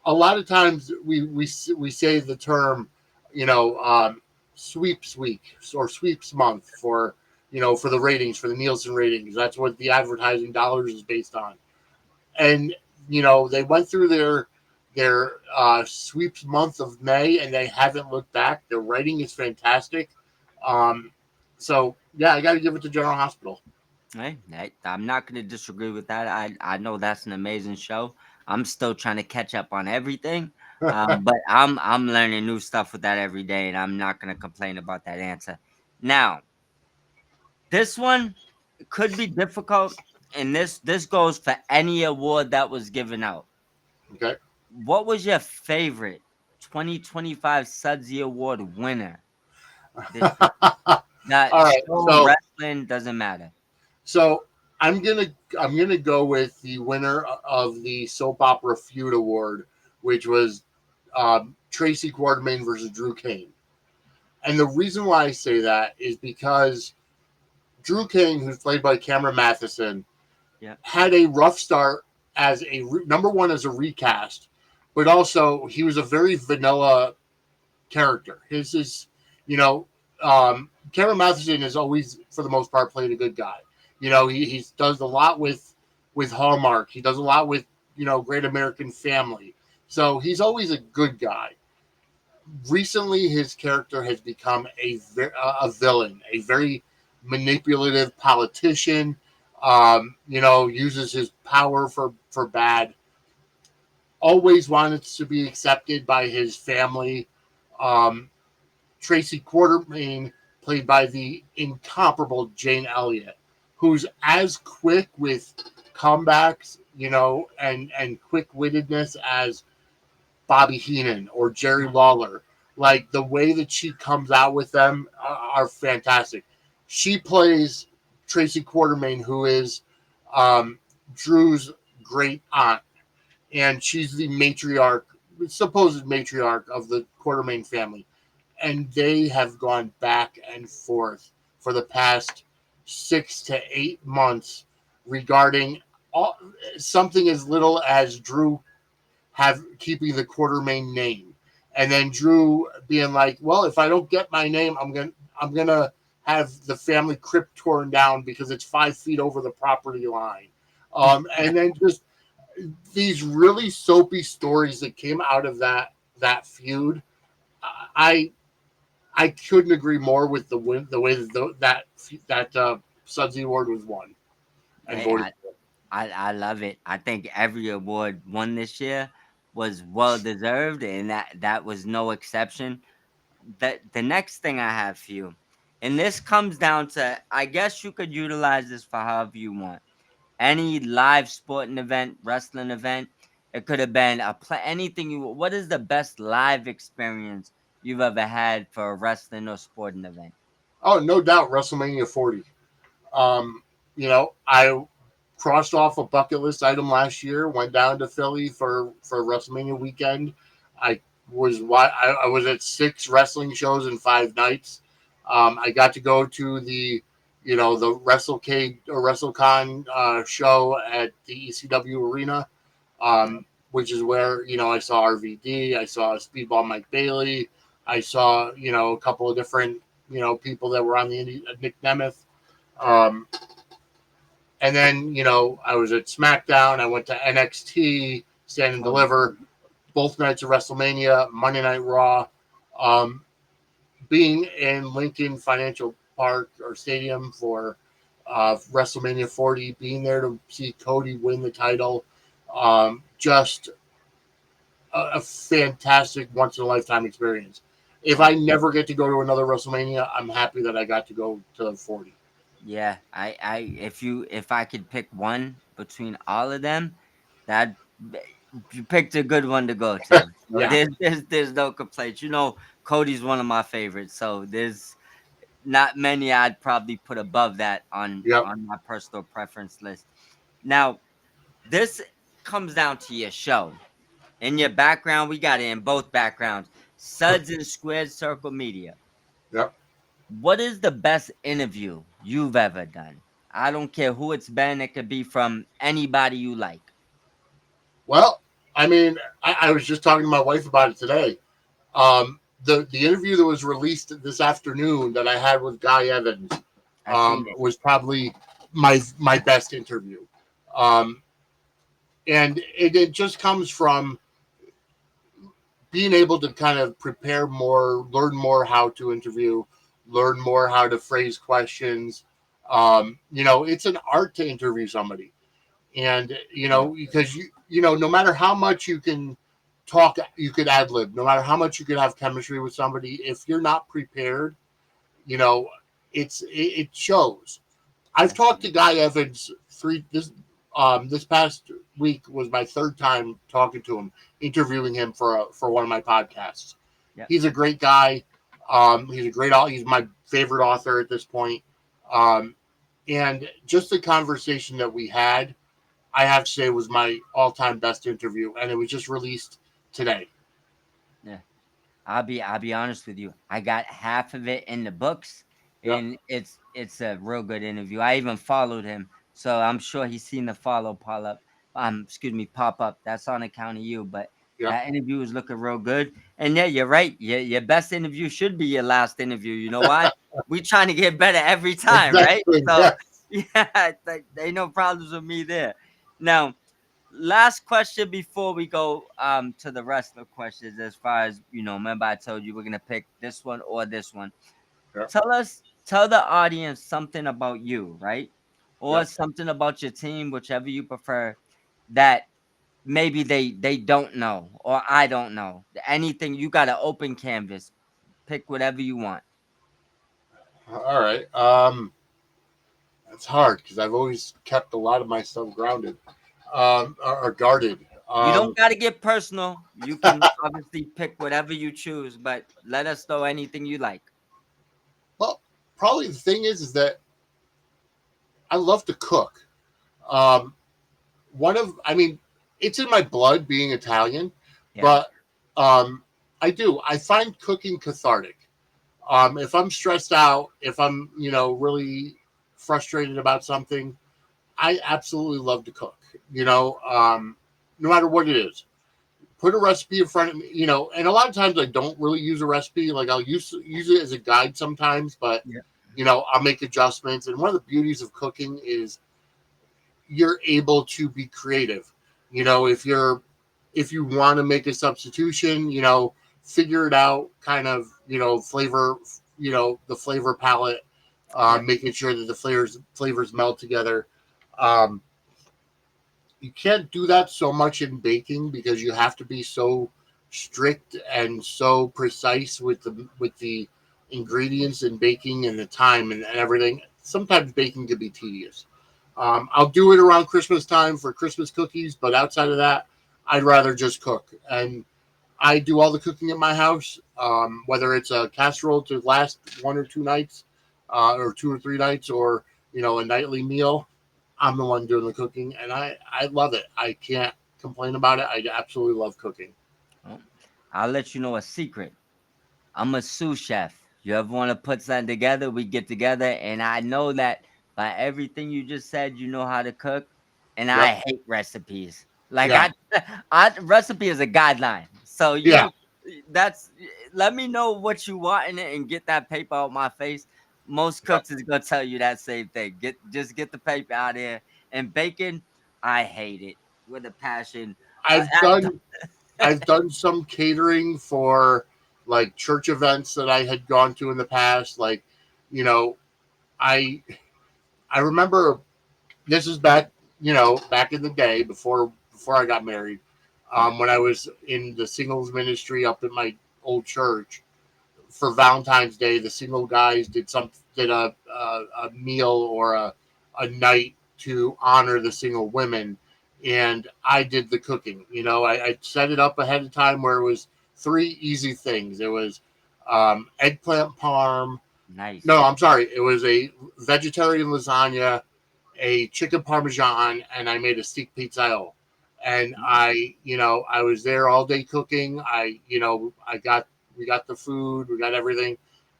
B: a lot of times we say the term, you know, sweeps week or sweeps month for, for the ratings, for the Nielsen ratings. That's what the advertising dollars is based on. And they went through their sweeps month of May, and they haven't looked back. Their writing is fantastic. Um, so yeah, I got to give it to General Hospital.
A: hey, I'm not gonna disagree with that. I know that's an amazing show. I'm still trying to catch up on everything, but I'm learning new stuff with that every day, and I'm not gonna complain about that answer. Now, this one could be difficult, and this goes for any award that was given out.
B: Okay.
A: What was your favorite 2025 Sudsy Award winner this year? That
B: All right.
A: show,
B: So
A: wrestling, doesn't matter.
B: So I'm gonna go with the winner of the soap opera feud award, which was Tracy Quartermain versus Drew Kane. And the reason why I say that is because Drew Kane, who's played by Cameron Matheson,
A: Yeah.
B: had a rough start as number one as a recast, but also he was a very vanilla character. His is, you know, Cameron Matheson has always, for the most part, played a good guy. He does a lot with Hallmark. He does a lot with Great American Family. So he's always a good guy. Recently, his character has become a villain, a very manipulative politician. Uses his power for bad. Always wanted to be accepted by his family. Um, Tracy Quartermain, played by the incomparable Jane Elliott, who's as quick with comebacks, and quick wittedness as Bobby Heenan or Jerry Lawler. Like the way that she comes out with them are fantastic. She plays Tracy Quartermain, who is um, Drew's great aunt, and she's the matriarch, supposed matriarch of the Quartermain family, and they have gone back and forth for the past 6 to 8 months regarding all, something as little as Drew have keeping the Quartermain name, and then Drew being like, "Well, if I don't get my name, I'm gonna have the family crypt torn down because it's 5 feet over the property line," and then just these really soapy stories that came out of that feud. I I couldn't agree more with the way that Sudsy Award was won and
A: Hey,
B: voted.
A: I love it. I think every award won this year was well deserved, and that was no exception. The next thing I have for you, and this comes down to, I guess you could utilize this for however you want. Any live sporting event, wrestling event. It could have been anything you. What is the best live experience you've ever had for a wrestling or sporting event?
B: Oh, no doubt, WrestleMania 40. I crossed off a bucket list item last year. Went down to Philly for WrestleMania weekend. I I was at 6 wrestling shows in 5 nights. I got to go to the the WrestleCade or WrestleCon show at the ECW arena, which is where I saw RVD, I saw Speedball Mike Bailey, I saw a couple of different people that were on the Nick Nemeth, um, and then I was at SmackDown. I went to NXT, Stand and Deliver, both nights of WrestleMania, Monday Night Raw. Um, Being in Lincoln Financial Park or Stadium for WrestleMania 40, being there to see Cody win the title, just a fantastic once in a lifetime experience. If I never get to go to another WrestleMania, I'm happy that I got to go to 40.
A: Yeah, if I could pick one between all of them, that you picked a good one to go to. So
B: Yeah.
A: there's no complaints. Cody's one of my favorites. So there's not many I'd probably put above that on
B: Yep.
A: on my personal preference list. Now, this comes down to your show. In your background, we got it in both backgrounds. Suds and Squared Circle Media.
B: Yep.
A: What is the best interview you've ever done? I don't care who it's been. It could be from anybody you like.
B: Well, I mean, I was just talking to my wife about it today. The interview that was released this afternoon that I had with Guy Evans
A: I seen it.
B: was probably my best interview, um, and it just comes from being able to kind of prepare more, learn more how to interview, learn more how to phrase questions. It's an art to interview somebody, and
A: Yeah.
B: because no matter how much you can talk, you could ad lib. No matter how much you could have chemistry with somebody, if you're not prepared, you know, it shows. I've
A: I
B: talked
A: seen
B: to
A: it.
B: Guy Evans this past week was my third time talking to him, interviewing him for one of my podcasts.
A: Yep.
B: He's a great guy. He's my favorite author at this point. Um, and just the conversation that we had, I have to say, was my all-time best interview, and it was just released today.
A: Yeah. I'll be honest with you. I got half of it in the books,
B: Yep.
A: and it's a real good interview. I even followed him, so I'm sure he's seen the follow pop up. Excuse me, pop up. That's on account of you, but
B: Yep.
A: that interview is looking real good. And yeah, you're right. Your best interview should be your last interview. You know why? We trying to get better every time, right?
B: Exactly.
A: So
B: Yeah.
A: yeah, ain't no problems with me there. Now, last question before we go to the wrestler questions. As far as remember I told you we're gonna pick this one or this one.
B: Yep.
A: Tell the audience something about you, right? Or
B: Yep.
A: something about your team, whichever you prefer, that maybe they don't know or I don't know. Anything, you got an open canvas. Pick whatever you want.
B: All right. It's hard because I've always kept a lot of my stuff grounded, or guarded.
A: You don't got to get personal. You can obviously pick whatever you choose, but let us know anything you like.
B: Well, probably the thing is that I love to cook. Um, I mean, it's in my blood being Italian,
A: Yeah.
B: but I do. I find cooking cathartic. If I'm stressed out, if I'm, really frustrated about something, I absolutely love to cook, no matter what it is. Put a recipe in front of me, and a lot of times I don't really use a recipe. Like I'll use it as a guide sometimes, but
A: Yeah.
B: I'll make adjustments. And one of the beauties of cooking is you're able to be creative. If you want to make a substitution, figure it out, kind of, flavor, the flavor palette,
A: Yeah.
B: making sure that the flavors meld together. Um, you can't do that so much in baking because you have to be so strict and so precise with the ingredients in baking and the time and everything. Sometimes baking can be tedious. I'll do it around Christmas time for Christmas cookies, but outside of that, I'd rather just cook. And I do all the cooking at my house, whether it's a casserole to last 1 or 2 nights, or 2 or 3 nights, or a nightly meal. I'm the one doing the cooking, and I love it. I can't complain about it. I absolutely love cooking.
A: Well, I'll let you know a secret. I'm a sous chef. You ever want to put something together, we get together. And I know that by everything you just said, you know how to cook. And
B: Yep.
A: I hate recipes. Like
B: Yeah.
A: I recipe is a guideline. So
B: Yeah.
A: that's let me know what you want in it and get that paper out my face. Most
B: Yep.
A: cooks is gonna tell you that same thing. Get the paper out here. And bacon, I hate it with a passion.
B: I've done I've done some catering for like church events that I had gone to in the past. Like, you know, I I remember this is back, back in the day before I got married.
A: Yeah.
B: When I was in the singles ministry up in my old church for Valentine's Day, the single guys did a meal or a night to honor the single women, and I did the cooking. I set it up ahead of time where it was three easy things. It was eggplant parm.
A: Nice.
B: No, I'm sorry. It was a vegetarian lasagna, a chicken parmesan, and I made a steak pizzelle. And
A: Mm,
B: I was there all day cooking. We got the food, we got everything,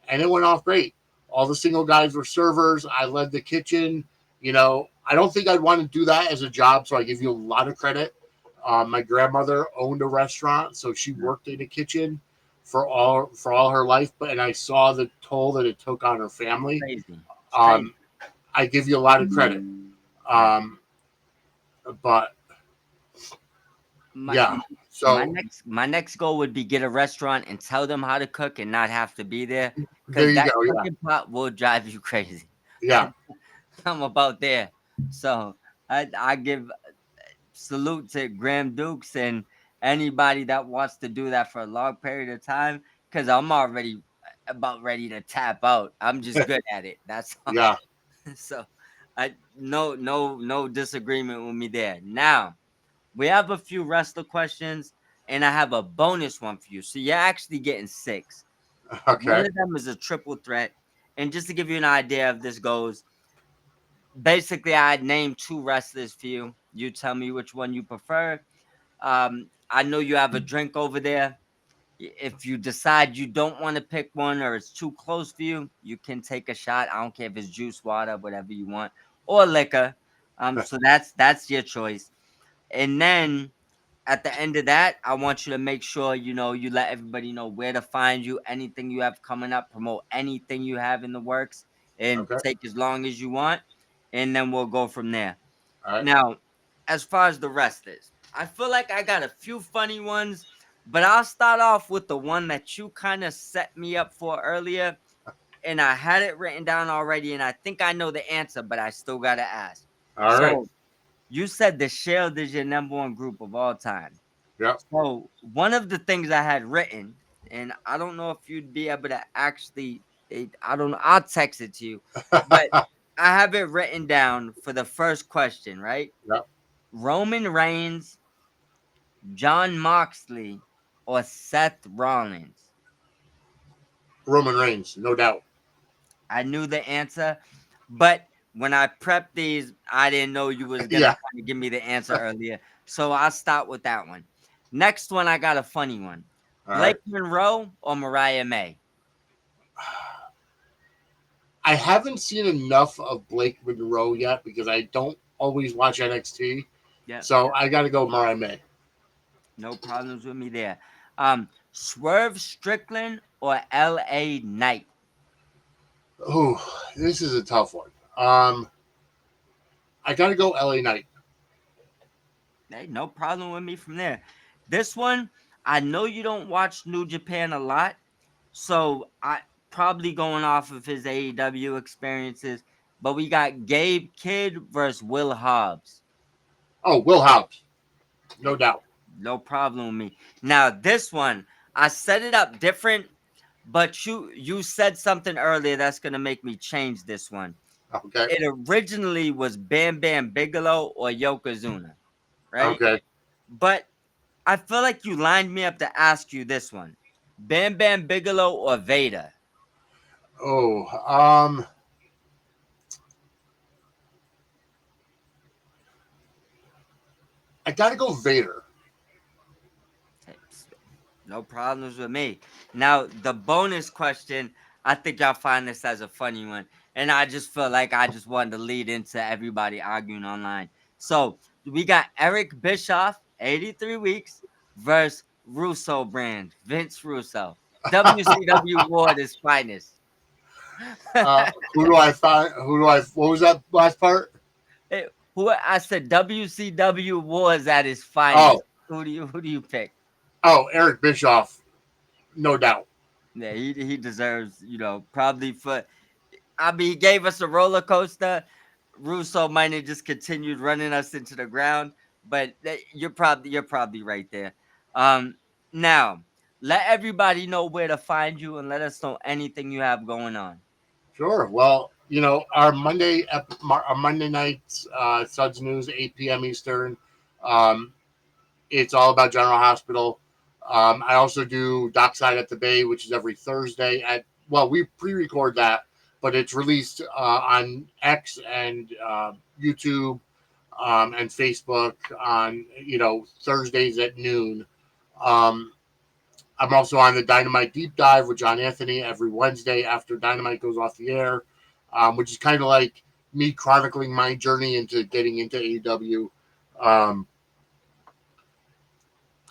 B: and it went off great. All the single guys were servers. I led the kitchen. I don't think I'd want to do that as a job, so I give you a lot of credit. My grandmother owned a restaurant, so she
A: yeah.
B: worked in a kitchen for all her life. But and I saw the toll that it took on her family.
A: Crazy. It's crazy.
B: Um, I give you a lot of credit.
A: Yeah.
B: Um, but
A: My
B: yeah,
A: my
B: so
A: next goal would be get a restaurant and tell them how to cook and not have to be there,
B: there
A: because
B: you
A: that
B: go. Yeah,
A: cooking pot will drive you crazy.
B: yeah.
A: I'm about there. So I give salute to Graham Dukes and anybody that wants to do that for a long period of time, because I'm already about ready to tap out. I'm just good at it. That's all.
B: Yeah.
A: So I no disagreement with me there. Now we have a few wrestler questions, and I have a bonus one for you. So you're actually getting six. One
B: Okay.
A: of them is a triple threat. And just to give you an idea of this goes, basically I named two wrestlers for you. You tell me which one you prefer. I know you have a drink over there. If you decide you don't want to pick one or it's too close for you, you can take a shot. I don't care if it's juice, water, whatever you want, or liquor. So that's your choice. And then at the end of that, I want you to make sure you let everybody know where to find you, anything you have coming up, promote anything you have in the works, and
B: Okay.
A: take as long as you want, and then we'll go from there.
B: All right.
A: Now, as far as the rest is, I feel like I got a few funny ones, but I'll start off with the one that you kind of set me up for earlier, and I had it written down already, and I think I know the answer, but I still gotta ask.
B: All right.
A: So you said the Shield is your number one group of all time.
B: Yep.
A: So one of the things I had written, and I don't know if you'd be able to actually, I don't know, I'll text it to you, but I have it written down for the first question, right?
B: Yep.
A: Roman Reigns, John Moxley, or Seth Rollins?
B: Roman Reigns, no doubt.
A: I knew the answer, but when I prepped these, I didn't know you was gonna
B: Yeah.
A: kind of give me the answer earlier. So I'll start with that one. Next one, I got a funny one.
B: All right.
A: Blake Monroe or Mariah May?
B: I haven't seen enough of Blake Monroe yet because I don't always watch NXT.
A: Yeah,
B: So I got to go Mariah May.
A: no problems with me there. Swerve Strickland or L.A. Knight?
B: Oh, this is a tough one. I got to go LA Knight.
A: Hey, no problem with me from there. This one, I know you don't watch New Japan a lot, so I probably going off of his AEW experiences. But we got Gabe Kidd versus Will Hobbs.
B: Oh, Will Hobbs, no
A: Hey,
B: doubt.
A: no problem with me. Now this one, I set it up different, but you said something earlier that's gonna make me change this one.
B: Okay.
A: It originally was Bam Bam Bigelow or Yokozuna, right?
B: Okay.
A: But I feel like you lined me up to ask you this one. Bam Bam Bigelow or Vader?
B: Oh, I got to go Vader.
A: No problems with me. Now, the bonus question, I think y'all find this as a funny one, and I just feel like I just wanted to lead into everybody arguing online. So we got Eric Bischoff, 83 weeks, versus Russo brand, Vince Russo, WCW War at his finest.
B: Who do I find? Who do I? What was that last part?
A: Who I said WCW was at his finest.
B: Oh,
A: Who do you pick?
B: Eric Bischoff, no doubt.
A: Yeah, he deserves, probably for. I mean, he gave us a roller coaster. Russo might have just continued running us into the ground, but you're probably right there. Um, Now let everybody know where to find you and let us know anything you have going on.
B: Sure. Well, our Monday nights Suds News, 8 p.m. Eastern. Um, it's all about General Hospital. I also do Dockside at the Bay, which is every Thursday at. Well, we pre-record that, but it's released on X and YouTube and Facebook on Thursdays at noon. Um, I'm also on the Dynamite Deep Dive with John Anthony every Wednesday after Dynamite goes off the air, which is kind of like me chronicling my journey into getting into AEW. Um,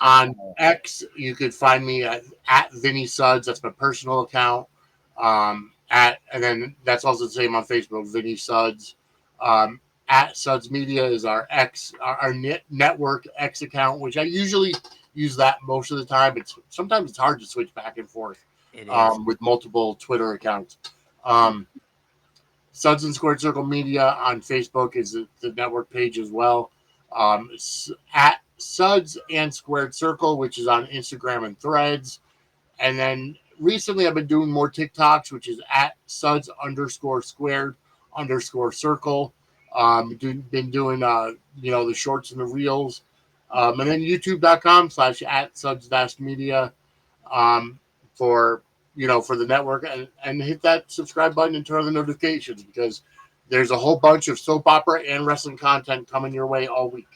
B: on X, you could find me at Vinny Suds. That's my personal account. And then that's also the same on Facebook, Vinny Suds. At Suds Media is our network X account, which I usually use that most of the time. Sometimes it's hard to switch back and forth
A: It is.
B: with multiple Twitter accounts. Um, Suds and Squared Circle Media on Facebook is the network page as well. At Suds and Squared Circle, which is on Instagram and Threads. And then recently I've been doing more TikToks, which is at Suds underscore squared underscore circle. Been doing the shorts and the reels. And then youtube.com/ at Suds dash media um, for for the network, and hit that subscribe button and turn on the notifications because there's a whole bunch of soap opera and wrestling content coming your way all week.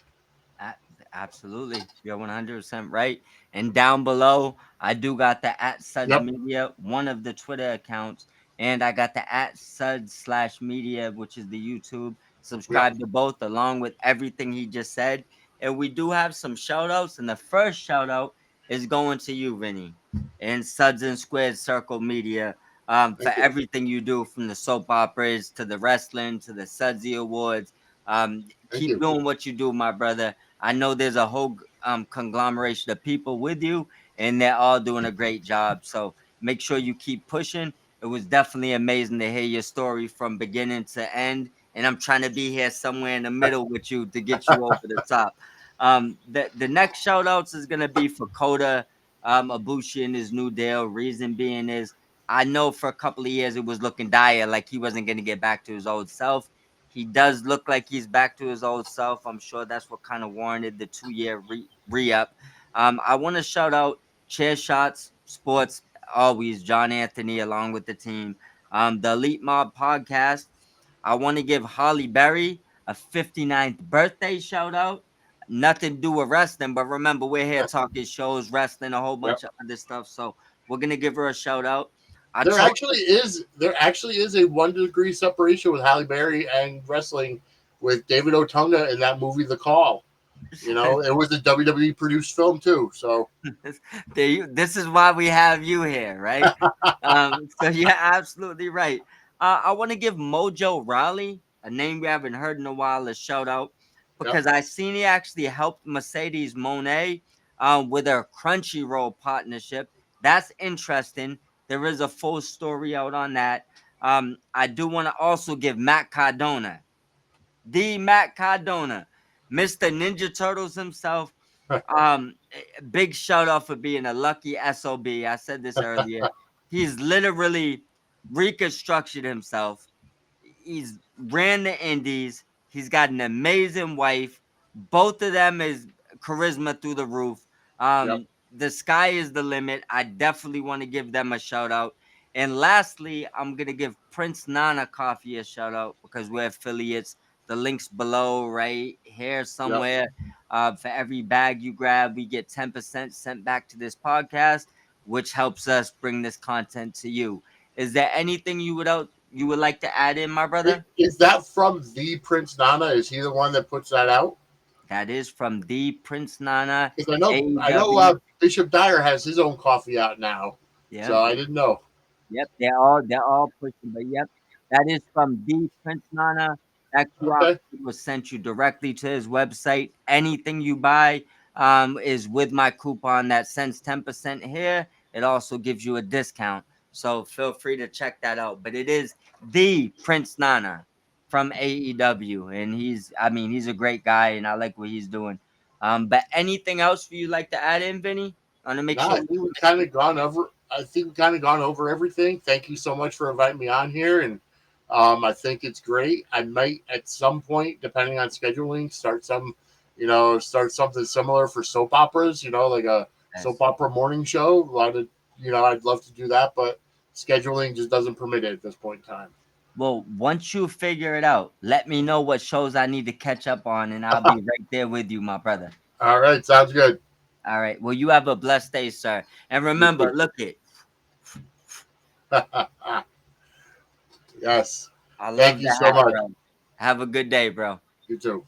A: A- Absolutely. You're 100% right. And down below, I do got the at Suds
B: Yep,
A: Media, one of the Twitter accounts, and I got the at Suds/media, which is the YouTube.
B: yep.
A: Subscribe to both along with everything he just said. And we do have some shout outs. And the first shout out is going to you, Vinny, and Suds and Squared Circle Media. For
B: Thank you,
A: everything you do from the soap operas to the wrestling to the Sudsy Awards.
B: thank
A: Keep
B: you.
A: doing what you do, my brother. I know there's a whole conglomeration of people with you, and they're all doing a great job. So make sure you keep pushing. It was definitely amazing to hear your story from beginning to end, and I'm trying to be here somewhere in the middle with you to get you over the top. The next shout outs is gonna be for Coda Abushi and his new deal. Reason being is I know for a couple of years it was looking dire, like he wasn't gonna get back to his old self. He does look like he's back to his old self. I'm sure that's what kind of warranted the 2 year re up. I want to shout out Chair Shots Sports, always John Anthony along with the team. The Elite Mob podcast. I want to give Holly Berry a 59th birthday shout out. Nothing to do with wrestling, but remember, we're here talking shows, wrestling, a whole
B: Yep.
A: bunch of other stuff. So we're going to give her a shout out. I
B: There
A: told
B: actually is a 1 degree separation with Halle Berry and wrestling with David Otunga in that movie The Call. It was a WWE produced film too. So
A: This is why we have you here, right? So you're absolutely right. I want to give Mojo Raleigh, a name we haven't heard in a while, a shout out
B: yep,
A: because I seen he actually helped Mercedes Monet with her Crunchyroll partnership. That's interesting. There is a full story out on that. I do want to also give Matt Cardona, the Matt Cardona, Mr. Ninja Turtles himself. Big shout out for being a lucky SOB. I said this earlier. He's literally reconstructed himself. He's ran the Indies. He's got an amazing wife. Both of them is charisma through the roof.
B: yep,
A: The sky is the limit. I definitely want to give them a shout out. And lastly, I'm gonna give Prince Nana Coffee a shout out because we're affiliates. The links below, right here
B: yep.
A: somewhere. For every bag you grab, we get 10% sent back to this podcast, which helps us bring this content to you. Is there anything you would like to add in, my brother?
B: Is that from the Prince Nana? Is he the one that puts that out?
A: That is from the Prince Nana
B: Because I know
A: AEW.
B: Bishop Dyer has his own coffee out now,
A: Yeah,
B: so I didn't know.
A: yep, they're all pushing, but yep, that is from the Prince Nana. That QR
B: Okay,
A: code was sent you directly to his website. Anything you buy is with my coupon that sends 10% here. It also gives you a discount. So feel free to check that out. But it is the Prince Nana from AEW. And I mean, he's a great guy and I like what he's doing. But anything else for you like to add in, Vinny? I want to make
B: now
A: sure
B: I
A: we
B: think we
A: don't miss
B: kind of gone over. I think we kind of gone over everything. Thank you so much for inviting me on here, and I think it's great. I might at some point, depending on scheduling, start something similar for soap operas. Like a soap
A: this.
B: opera morning show. A lot of I'd love to do that, but scheduling just doesn't permit it at this point in time.
A: Well, once you figure it out, let me know what shows I need to catch up on, and I'll be right there with you, my brother.
B: All right, sounds good.
A: All right. Well, you have a blessed day, sir. And
B: You
A: remember,
B: too.
A: look it.
B: Yes.
A: I
B: Thank
A: love
B: you
A: the
B: so
A: hat,
B: much.
A: bro. Have a good day, bro.
B: You too.